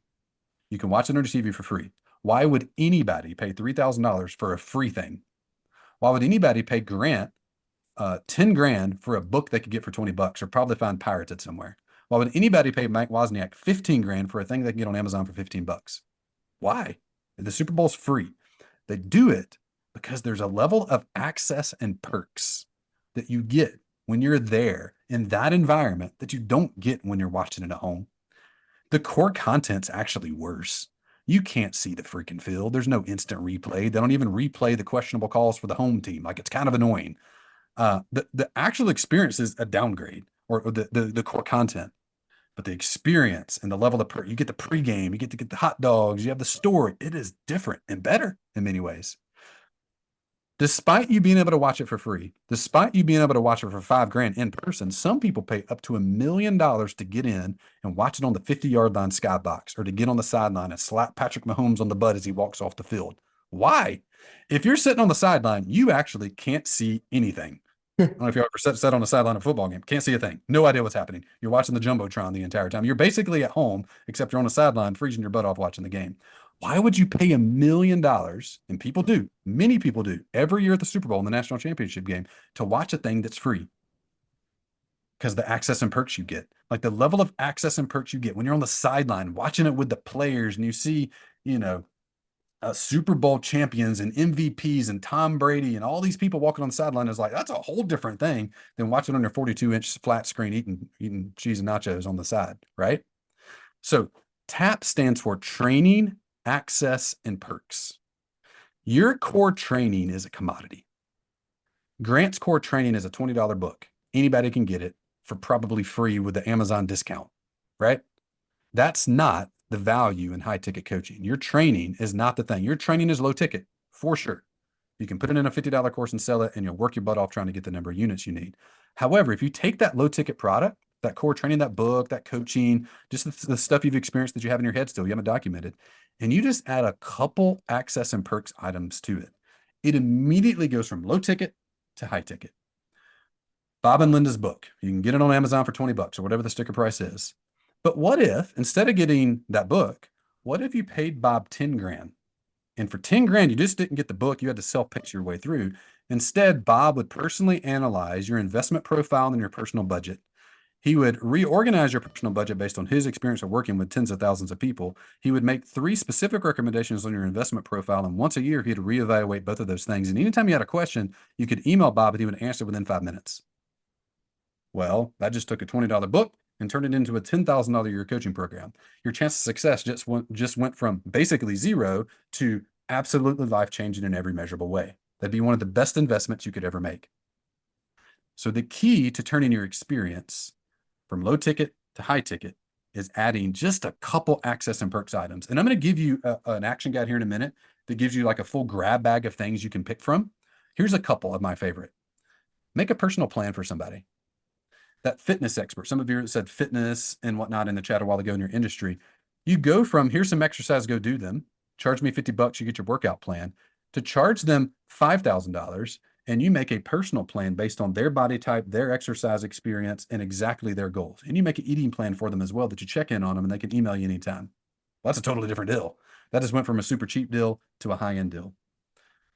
You can watch it on your TV for free. Why would anybody pay $3,000 for a free thing? Why would anybody pay Grant $10,000 for a book they could get for $20 or probably find pirated somewhere? Why would anybody pay Mike Wozniak $15,000 for a thing they can get on Amazon for $15? Why? The Super Bowl's free. They do it because there's a level of access and perks that you get when you're there in that environment that you don't get when you're watching it at home. The core content's actually worse. You can't see the freaking field. There's no instant replay. They don't even replay the questionable calls for the home team. Like, it's kind of annoying. The actual experience is a downgrade, or the core content. But the experience and the level of you get the pregame, you get to get the hot dogs, you have the story. It is different and better in many ways. Despite you being able to watch it for free, despite you being able to watch it for $5,000 in person, some people pay up to $1 million to get in and watch it on the 50-yard line skybox, or to get on the sideline and slap Patrick Mahomes on the butt as he walks off the field. Why? If you're sitting on the sideline, you actually can't see anything. I don't know if you ever sat on the sideline of a football game. Can't see a thing. No idea what's happening. You're watching the Jumbotron the entire time. You're basically at home, except you're on the sideline freezing your butt off watching the game. Why would you pay $1 million? And people do. Many people do every year at the Super Bowl and the national championship game to watch a thing that's free. Because the access and perks you get, like the level of access and perks you get when you're on the sideline watching it with the players, and you see, Super Bowl champions and MVPs and Tom Brady and all these people walking on the sideline, is like, that's a whole different thing than watching on your 42-inch flat screen eating cheese and nachos on the side, right? So TAP stands for training, access, and perks. Your core training is a commodity. Grant's core training is a $20 book. Anybody can get it for probably free with the Amazon discount, right? That's not the value in high ticket coaching. Your training is not the thing. Your training is low ticket, for sure. You can put it in a $50 course and sell it, and you'll work your butt off trying to get the number of units you need. However, if you take that low ticket product, that core training, that book, that coaching, just the stuff you've experienced that you have in your head still, you haven't documented, and you just add a couple access and perks items to it, it immediately goes from low ticket to high ticket. Bob and Linda's book, you can get it on Amazon for $20 or whatever the sticker price is. But what if, instead of getting that book, what if you paid Bob $10,000 And for 10 grand, you just didn't get the book. You had to self-pace your way through. Instead, Bob would personally analyze your investment profile and your personal budget. He would reorganize your personal budget based on his experience of working with tens of thousands of people. He would make 3 specific recommendations on your investment profile. And once a year, he'd reevaluate both of those things. And anytime you had a question, you could email Bob and he would answer within 5 minutes. Well, that just took a $20 book and turned it into a $10,000 a year coaching program. Your chance of success just went from basically zero to absolutely life-changing in every measurable way. That'd be one of the best investments you could ever make. So the key to turning your experience from low ticket to high ticket is adding just a couple access and perks items. And I'm going to give you an action guide here in a minute that gives you like a full grab bag of things you can pick from. Here's a couple of my favorite. Make a personal plan for somebody. That fitness expert, some of you said fitness and whatnot in the chat a while ago in your industry. You go from here's some exercise, go do them. Charge me $50, you get your workout plan, to charge them $5,000 and you make a personal plan based on their body type, their exercise experience, and exactly their goals. And you make an eating plan for them as well that you check in on them and they can email you anytime. Well, that's a totally different deal. That just went from a super cheap deal to a high-end deal.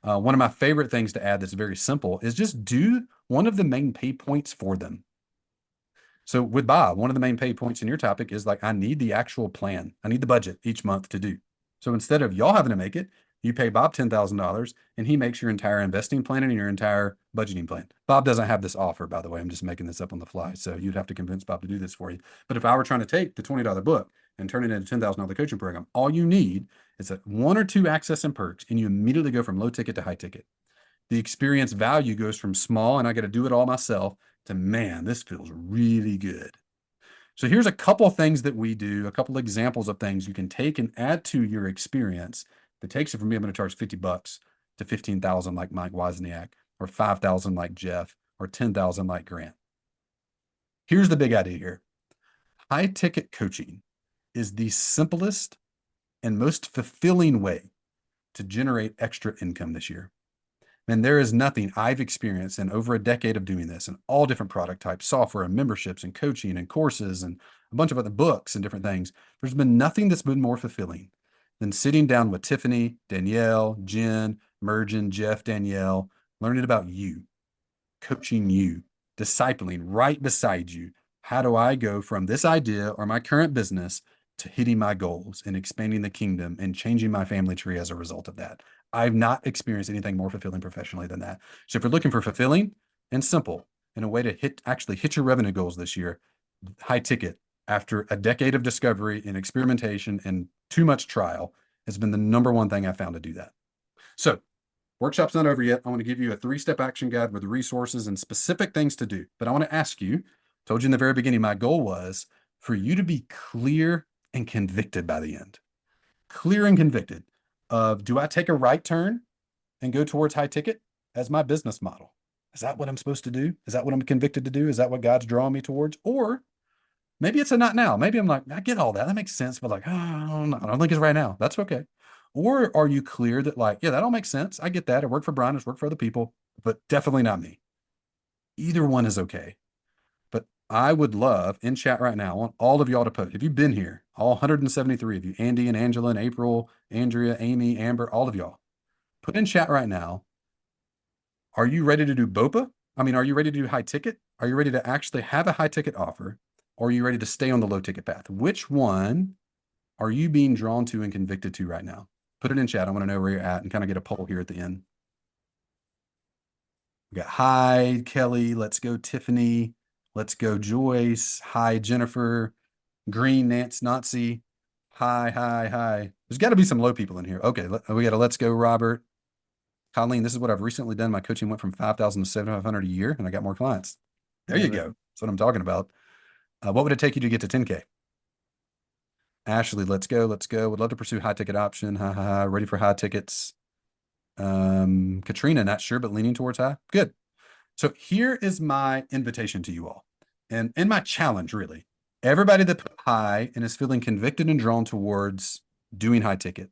One of my favorite things to add that's very simple is just do one of the main pay points for them. So with Bob, one of the main pay points in your topic is like, I need the actual plan. I need the budget each month to do. So instead of y'all having to make it, you pay Bob $10,000 and he makes your entire investing plan and your entire budgeting plan. Bob doesn't have this offer, by the way. I'm just making this up on the fly. So you'd have to convince Bob to do this for you. But if I were trying to take the $20 book and turn it into a $10,000 coaching program, all you need is 1 or 2 access and perks, and you immediately go from low ticket to high ticket. The experience value goes from small, and I got to do it all myself, to man, this feels really good. So here's a couple of things that we do, a couple of examples of things you can take and add to your experience that takes you from being able to charge $50 to $15,000 like Mike Wozniak, or $5,000 like Jeff, or $10,000 like Grant. Here's the big idea here. High ticket coaching is the simplest and most fulfilling way to generate extra income this year. And there is nothing I've experienced in over a decade of doing this in all different product types, software and memberships and coaching and courses and a bunch of other books and different things. There's been nothing that's been more fulfilling than sitting down with Tiffany, Danielle, Jen, Mergen, Jeff, Danielle, learning about you, coaching you, discipling right beside you. How do I go from this idea or my current business to hitting my goals and expanding the kingdom and changing my family tree as a result of that? I've not experienced anything more fulfilling professionally than that. So if you're looking for fulfilling and simple and a way to actually hit your revenue goals this year, high ticket, after a decade of discovery and experimentation and too much trial, has been the number one thing I found to do that. So workshop's not over yet. I want to give you a 3-step action guide with resources and specific things to do. But I want to ask you, told you in the very beginning, my goal was for you to be clear and convicted by the end. Clear and convicted of, do I take a right turn and go towards high ticket as my business model? Is that what I'm supposed to do? Is that what I'm convicted to do? Is that what God's drawing me towards? Or maybe it's a not now. Maybe I'm like, I get all that. That makes sense. But like, I don't think it's right now. That's okay. Or are you clear that like, yeah, that all makes sense. I get that. It worked for Brian. It's worked for other people, but definitely not me. Either one is okay. But I would love in chat right now, I want all of y'all to post. If you've been here, all 173 of you, Andy and Angela and April, Andrea, Amy, Amber, all of y'all, put in chat right now. Are you ready to do BOPA? I mean, are you ready to do high ticket? Are you ready to actually have a high ticket offer? Or are you ready to stay on the low ticket path? Which one are you being drawn to and convicted to right now? Put it in chat. I want to know where you're at and kind of get a poll here at the end. We got hi, Kelly. Let's go, Tiffany. Let's go, Joyce. Hi, Jennifer. Green, Nance, Nazi. Hi. There's got to be some low people in here. Okay, we got a let's go, Robert. Colleen, this is what I've recently done. My coaching went from 5,000 to 7,500 a year, and I got more clients. There you go. That's what I'm talking about. What would it take you to get to 10K? Ashley, let's go. Would love to pursue high ticket option. Ready for high tickets. Katrina, not sure, but leaning towards high. Good. So here is my invitation to you all, and my challenge, really. Everybody that put high and is feeling convicted and drawn towards doing high ticket,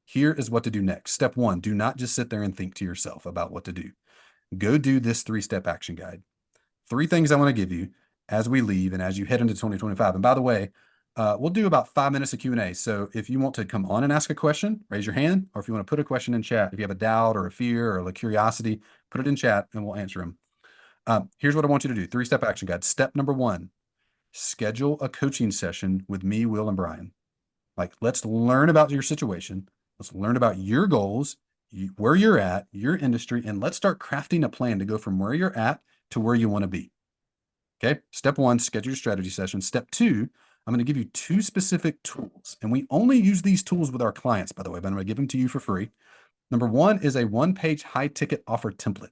here is what to do next. Step 1, do not just sit there and think to yourself about what to do. Go do this 3-step action guide. 3 things I want to give you as we leave and as you head into 2025. And by the way, We'll do about 5 minutes of Q&A. So if you want to come on and ask a question, raise your hand, or if you want to put a question in chat, if you have a doubt or a fear or a curiosity, put it in chat and we'll answer them. Here's what I want you to do. 3-step action guide. Step number 1, schedule a coaching session with me, Will, and Bryan. Like, let's learn about your situation. Let's learn about your goals, where you're at, your industry, and let's start crafting a plan to go from where you're at to where you want to be. Okay. Step 1, schedule your strategy session. Step 2, I'm going to give you 2 specific tools. And we only use these tools with our clients, by the way, but I'm going to give them to you for free. Number 1 is a 1-page high ticket offer template.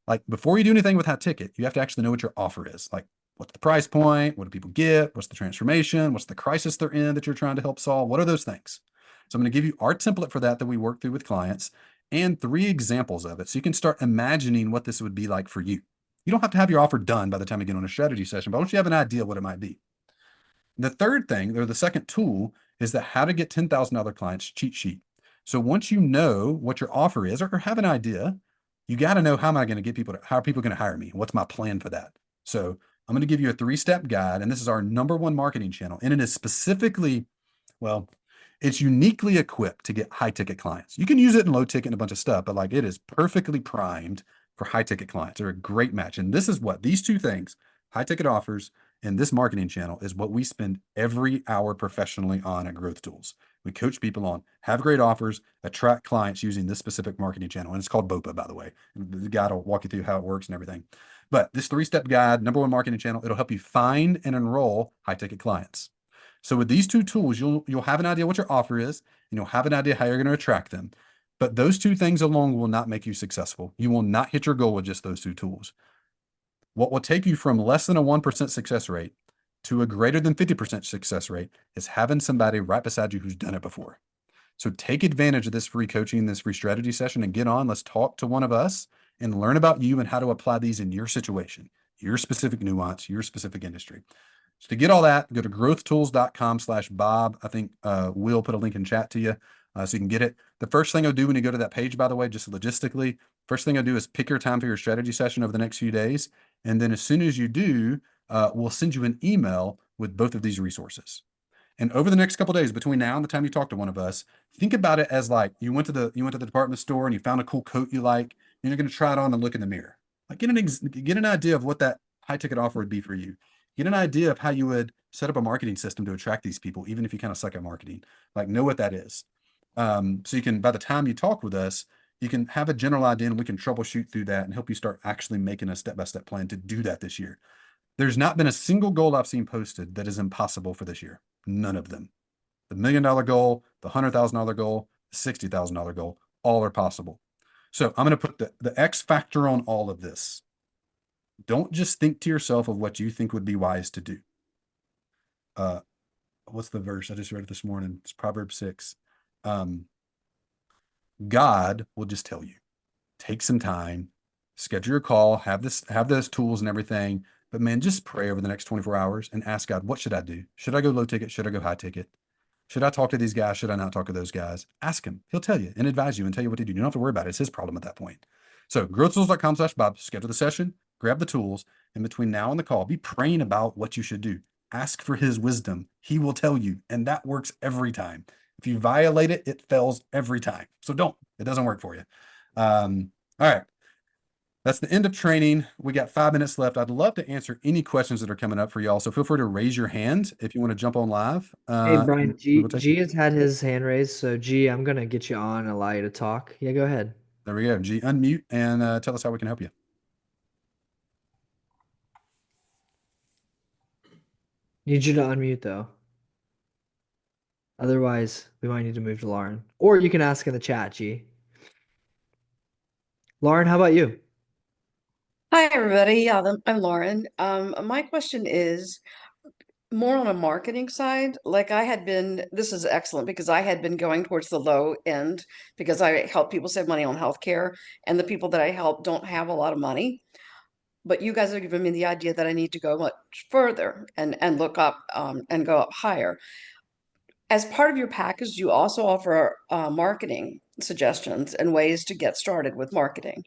Like, before you do anything with high ticket, you have to actually know what your offer is. Like, what's the price point? What do people get? What's the transformation? What's the crisis they're in that you're trying to help solve? What are those things? So I'm going to give you our template for that we work through with clients and 3 examples of it. So you can start imagining what this would be like for you. You don't have to have your offer done by the time you get on a strategy session, but I want you to have an idea what it might be. The third thing, or the second tool, is the how to get $10,000 clients cheat sheet. So once you know what your offer is, or have an idea, you got to know, how am I going to get people how are people going to hire me? What's my plan for that? So I'm going to give you a 3-step guide, and this is our #1 marketing channel. And it is specifically, well, it's uniquely equipped to get high ticket clients. You can use it in low ticket and a bunch of stuff, but like, it is perfectly primed for high ticket clients. They're a great match. And this is what these 2 things, high ticket offers and this marketing channel, is what we spend every hour professionally on at Growth Tools. We coach people on have great offers, attract clients using this specific marketing channel. And it's called BOPA, by the way. The guide will walk you through how it works and everything. But this 3-step guide, #1 marketing channel, it'll help you find and enroll high ticket clients. So with these 2 tools, you'll have an idea what your offer is, and you'll have an idea how you're going to attract them. But those 2 things alone will not make you successful. You will not hit your goal with just those 2 tools. What will take you from less than a 1% success rate to a greater than 50% success rate is having somebody right beside you who's done it before. So take advantage of this free coaching, this free strategy session, and get on. Let's talk to one of us and learn about you and how to apply these in your situation, your specific nuance, your specific industry. So to get all that, go to growthtools.com/Bob. I think we'll put a link in chat to you so you can get it. The first thing I'll do when you go to that page, by the way, just logistically, first thing I'll do is pick your time for your strategy session over the next few days. And then as soon as you do, we'll send you an email with both of these resources. And over the next couple of days, between now and the time you talk to one of us, think about it as like you went to the department store and you found a cool coat you like, and you're going to try it on and look in the mirror. Like, get an idea of what that high ticket offer would be for you. Get an idea of how you would set up a marketing system to attract these people, even if you kind of suck at marketing. Like, know what that is. So you can, by the time you talk with us, you can have a general idea, and we can troubleshoot through that and help you start actually making a step-by-step plan to do that this year. There's not been a single goal I've seen posted that is impossible for this year. None of them. The $1 million goal, the $100,000 goal, the $60,000 goal, all are possible. So I'm going to put the X factor on all of this. Don't just think to yourself of what you think would be wise to do. What's the verse? I just read it this morning. It's Proverbs 6. God will just tell you, take some time, schedule your call, have those tools and everything. But man, just pray over the next 24 hours and ask God, what should I do? Should I go low ticket? Should I go high ticket? Should I talk to these guys? Should I not talk to those guys? Ask him. He'll tell you and advise you and tell you what to do. You don't have to worry about it. It's his problem at that point. So growthtools.com/Bob, schedule the session, grab the tools, and between now and the call, be praying about what you should do. Ask for his wisdom. He will tell you, and that works every time. If you violate it, it fails every time. So don't. It doesn't work for you. All right. That's the end of training. We got 5 minutes left. I'd love to answer any questions that are coming up for y'all. So feel free to raise your hand if you want to jump on live. Hey, Bryan, and we will take G has had his hand raised. So, G, I'm going to get you on and allow you to talk. Yeah, go ahead. There we go. G, unmute and tell us how we can help you. Need you to unmute, though. Otherwise, we might need to move to Lauren. Or you can ask in the chat, G. Lauren, how about you? Hi, everybody. I'm Lauren. My question is more on a marketing side. Like this is excellent because I had been going towards the low end because I help people save money on healthcare, and the people that I help don't have a lot of money. But you guys are giving me the idea that I need to go much further and look up and go up higher. As part of your package, you also offer marketing suggestions and ways to get started with marketing.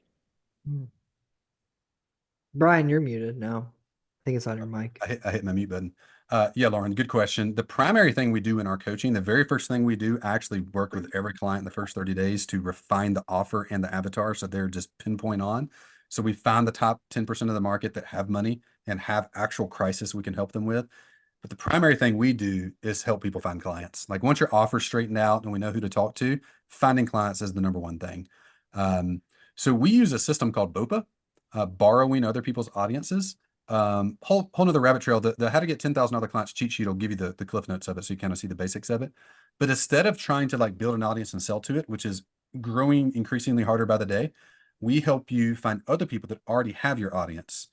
Bryan, you're muted now. I think it's on your mic. I hit my mute button. Yeah, Lauren, good question. The primary thing we do in our coaching, the very first thing we do, I actually work with every client in the first 30 days to refine the offer and the avatar so they're just pinpoint on. So we find the top 10% of the market that have money and have actual crisis we can help them with. But the primary thing we do is help people find clients. Like once your offer's straightened out and we know who to talk to, finding clients is the number one thing. So we use a system called BOPA, borrowing other people's audiences. Whole nother rabbit trail. The how to get 10,000 other clients cheat sheet will give you the cliff notes of it, so you kind of see the basics of it. But instead of trying to like build an audience and sell to it, which is growing increasingly harder by the day, we help you find other people that already have your audience,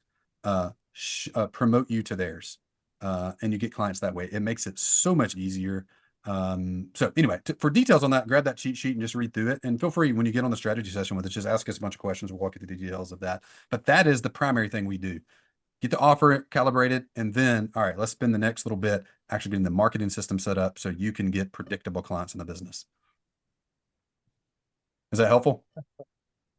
promote you to theirs, and you get clients that way. It makes it so much easier. So anyway, for details on that, grab that cheat sheet and just read through it. And feel free when you get on the strategy session with it, just ask us a bunch of questions. We'll walk you through the details of that. But that is the primary thing we do. Get the offer calibrated, and then, all right, let's spend the next little bit actually getting the marketing system set up so you can get predictable clients in the business. Is that helpful?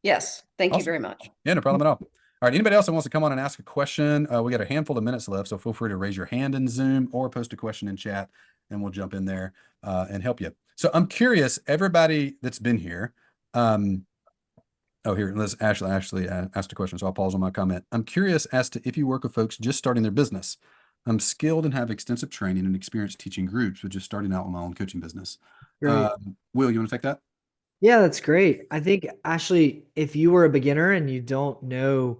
Yes, thank you Awesome. very much. Yeah, no problem at all. All right, anybody else that wants to come on and ask a question? We got a handful of minutes left, so feel free to raise your hand in Zoom or post a question in chat, and we'll jump in there and help you. So I'm curious, everybody that's been here, oh, here, let's Ashley asked a question, so I'll pause on my comment. I'm curious as to if you work with folks just starting their business. I'm skilled and have extensive training and experience teaching groups, but just starting out with my own coaching business. Great. Will, you want to take that? Yeah, that's great. I think, Ashley, if you were a beginner and you don't know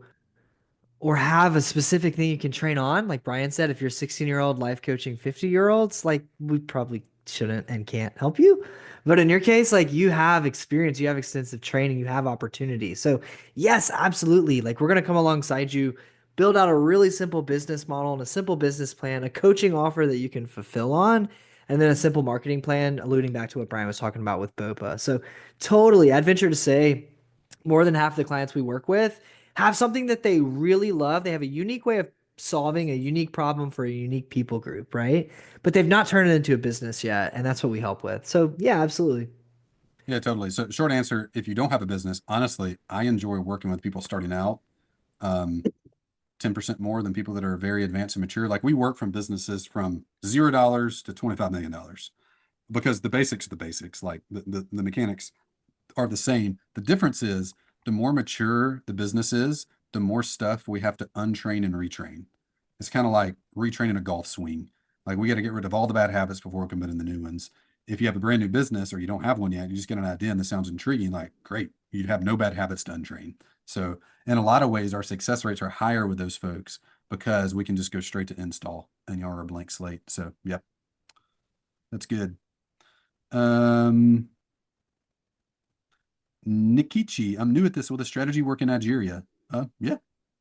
or have a specific thing you can train on, like Bryan said, if you're a 16-year-old life coaching 50-year-olds, like we probably shouldn't and can't help you. But in your case, like you have experience, you have extensive training, you have opportunity. So yes, absolutely. Like we're going to come alongside you, build out a really simple business model and a simple business plan, a coaching offer that you can fulfill on, and then a simple marketing plan, alluding back to what Bryan was talking about with BOPA. So totally, I'd venture to say more than half the clients we work with have something that they really love. They have a unique way of solving a unique problem for a unique people group, right? But they've not turned it into a business yet, and that's what we help with. So yeah, absolutely. Yeah, totally. So short answer, if you don't have a business, honestly, I enjoy working with people starting out 10% more than people that are very advanced and mature. Like we work from businesses from $0 to $25 million because the basics are the basics, like the mechanics are the same. The difference is the more mature the business is, the more stuff we have to untrain and retrain. It's kind of like retraining a golf swing. Like we got to get rid of all the bad habits before we can put in the new ones. If you have a brand new business or you don't have one yet, you just get an idea and this sounds intriguing, like great, you'd have no bad habits to untrain. So in a lot of ways, our success rates are higher with those folks because we can just go straight to install and you're a blank slate. So yep, that's good. Nikichi, I'm new at this. Will the strategy work in Nigeria? Yeah.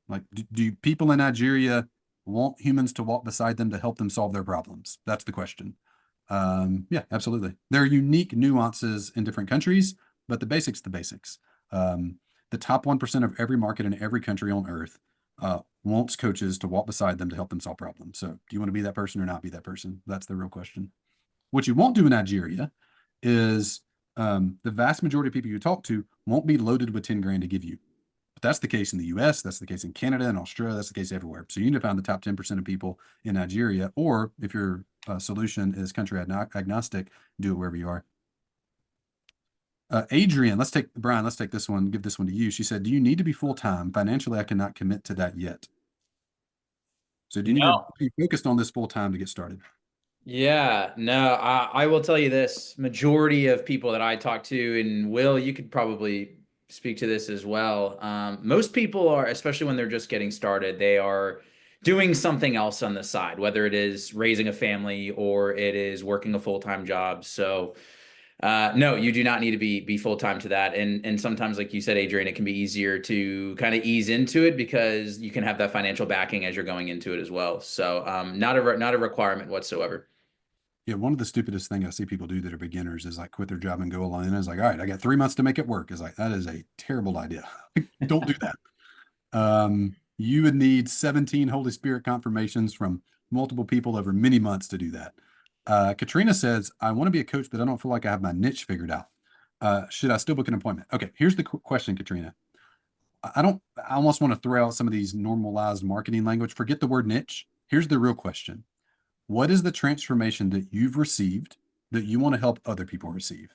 Like, do people in Nigeria want humans to walk beside them to help them solve their problems? That's the question. Yeah, absolutely. There are unique nuances in different countries, but the basics, the basics. The top 1% of every market in every country on earth wants coaches to walk beside them to help them solve problems. So do you want to be that person or not be that person? That's the real question. What you won't do in Nigeria is the vast majority of people you talk to won't be loaded with 10 grand to give you. But that's the case in the US, that's the case in Canada and Australia, that's the case everywhere. So you need to find the top 10% of people in Nigeria, or if your solution is country agnostic, do it wherever you are. Adrian, Bryan, let's take this one, give this one to you. She said, do you need to be full-time? Financially, I cannot commit to that yet. So do you need to be focused on this full-time to get started? Yeah, no, I will tell you this, majority of people that I talk to, and Will, you could probably speak to this as well. Most people are, especially when they're just getting started, they are doing something else on the side, whether it is raising a family or it is working a full-time job. So no, you do not need to be full-time to that. And sometimes, like you said, Adrian, it can be easier to kind of ease into it because you can have that financial backing as you're going into it as well. So not a requirement whatsoever. Yeah, one of the stupidest things I see people do that are beginners is like quit their job and go alone. And it's like, all right, I got 3 months to make it work. It's like, that is a terrible idea. Don't do that. You would need 17 Holy Spirit confirmations from multiple people over many months to do that. Katrina says, I want to be a coach, but I don't feel like I have my niche figured out. Should I still book an appointment? Okay, here's the question, Katrina. I almost want to throw out some of these normalized marketing language. Forget the word niche. Here's the real question. What is the transformation that you've received that you want to help other people receive?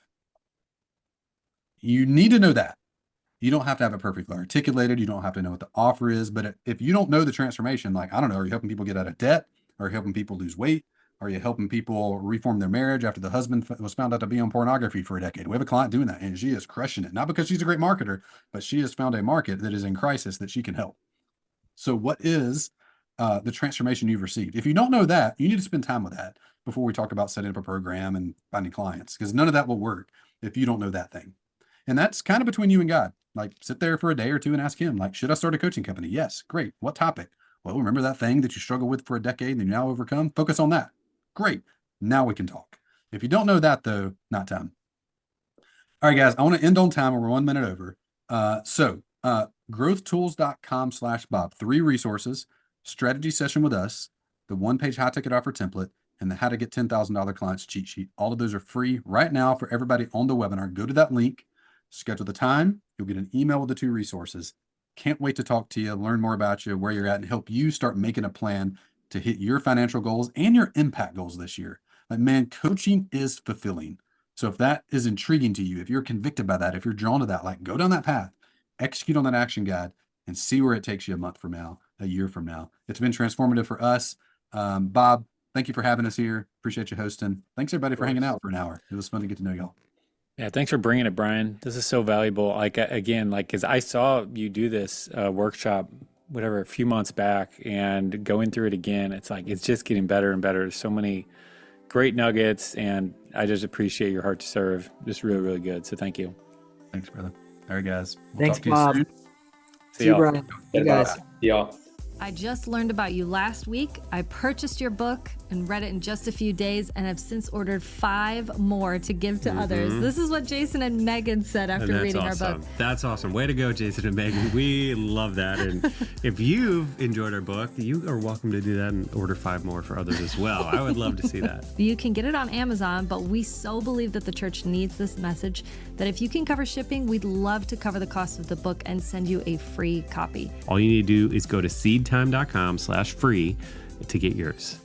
You need to know that. You don't have to have it perfectly articulated. You don't have to know what the offer is. But if you don't know the transformation, like, I don't know, are you helping people get out of debt? Are you helping people lose weight? Are you helping people reform their marriage after the husband was found out to be on pornography for a decade? We have a client doing that, and she is crushing it. Not because she's a great marketer, but she has found a market that is in crisis that she can help. So what is the transformation you've received? If you don't know that, you need to spend time with that before we talk about setting up a program and finding clients, because none of that will work if you don't know that thing. And that's kind of between you and God. Like, sit there for a day or two and ask him, like, should I start a coaching company? Yes. Great. What topic? Well, remember that thing that you struggled with for a decade and you now overcome? Focus on that. Great. Now we can talk. If you don't know that, though, not time. All right, guys, I want to end on time. We're 1 minute over. Growthtools.com/Bob. 3 resources: strategy session with us, the 1-page high ticket offer template, and the how to get $10,000 clients cheat sheet. All of those are free right now for everybody on the webinar. Go to that link, schedule the time. You'll get an email with the 2 resources. Can't wait to talk to you, learn more about you, where you're at, and help you start making a plan to hit your financial goals and your impact goals this year. Like, man, coaching is fulfilling. So if that is intriguing to you, if you're convicted by that, if you're drawn to that, like, go down that path, execute on that action guide, and see where it takes you a month from now, a year from now. It's been transformative for us. Bob, thank you for having us here. Appreciate you hosting. Thanks everybody for hanging out for an hour. It was fun to get to know y'all. Yeah, thanks for bringing it, Brian. This is so valuable. Like, again, like, because I saw you do this workshop, whatever, a few months back, and going through it again, it's like, it's just getting better and better. There's so many great nuggets, and I just appreciate your heart to serve. Just really, really good. So thank you. Thanks, brother. All right, guys. Thanks, talk to you Bob. soon. See you, y'all. Brian. You guys. Y'all. I just learned about you last week. I purchased your book and read it in just a few days and have since ordered 5 more to give to others. This is what Jason and Megan said after reading our book. That's awesome. Way to go, Jason and Megan. We love that. And if you've enjoyed our book, you are welcome to do that and order 5 more for others as well. I would love to see that. You can get it on Amazon, but we so believe that the church needs this message that if you can cover shipping, we'd love to cover the cost of the book and send you a free copy. All you need to do is go to seedtime.com/free to get yours.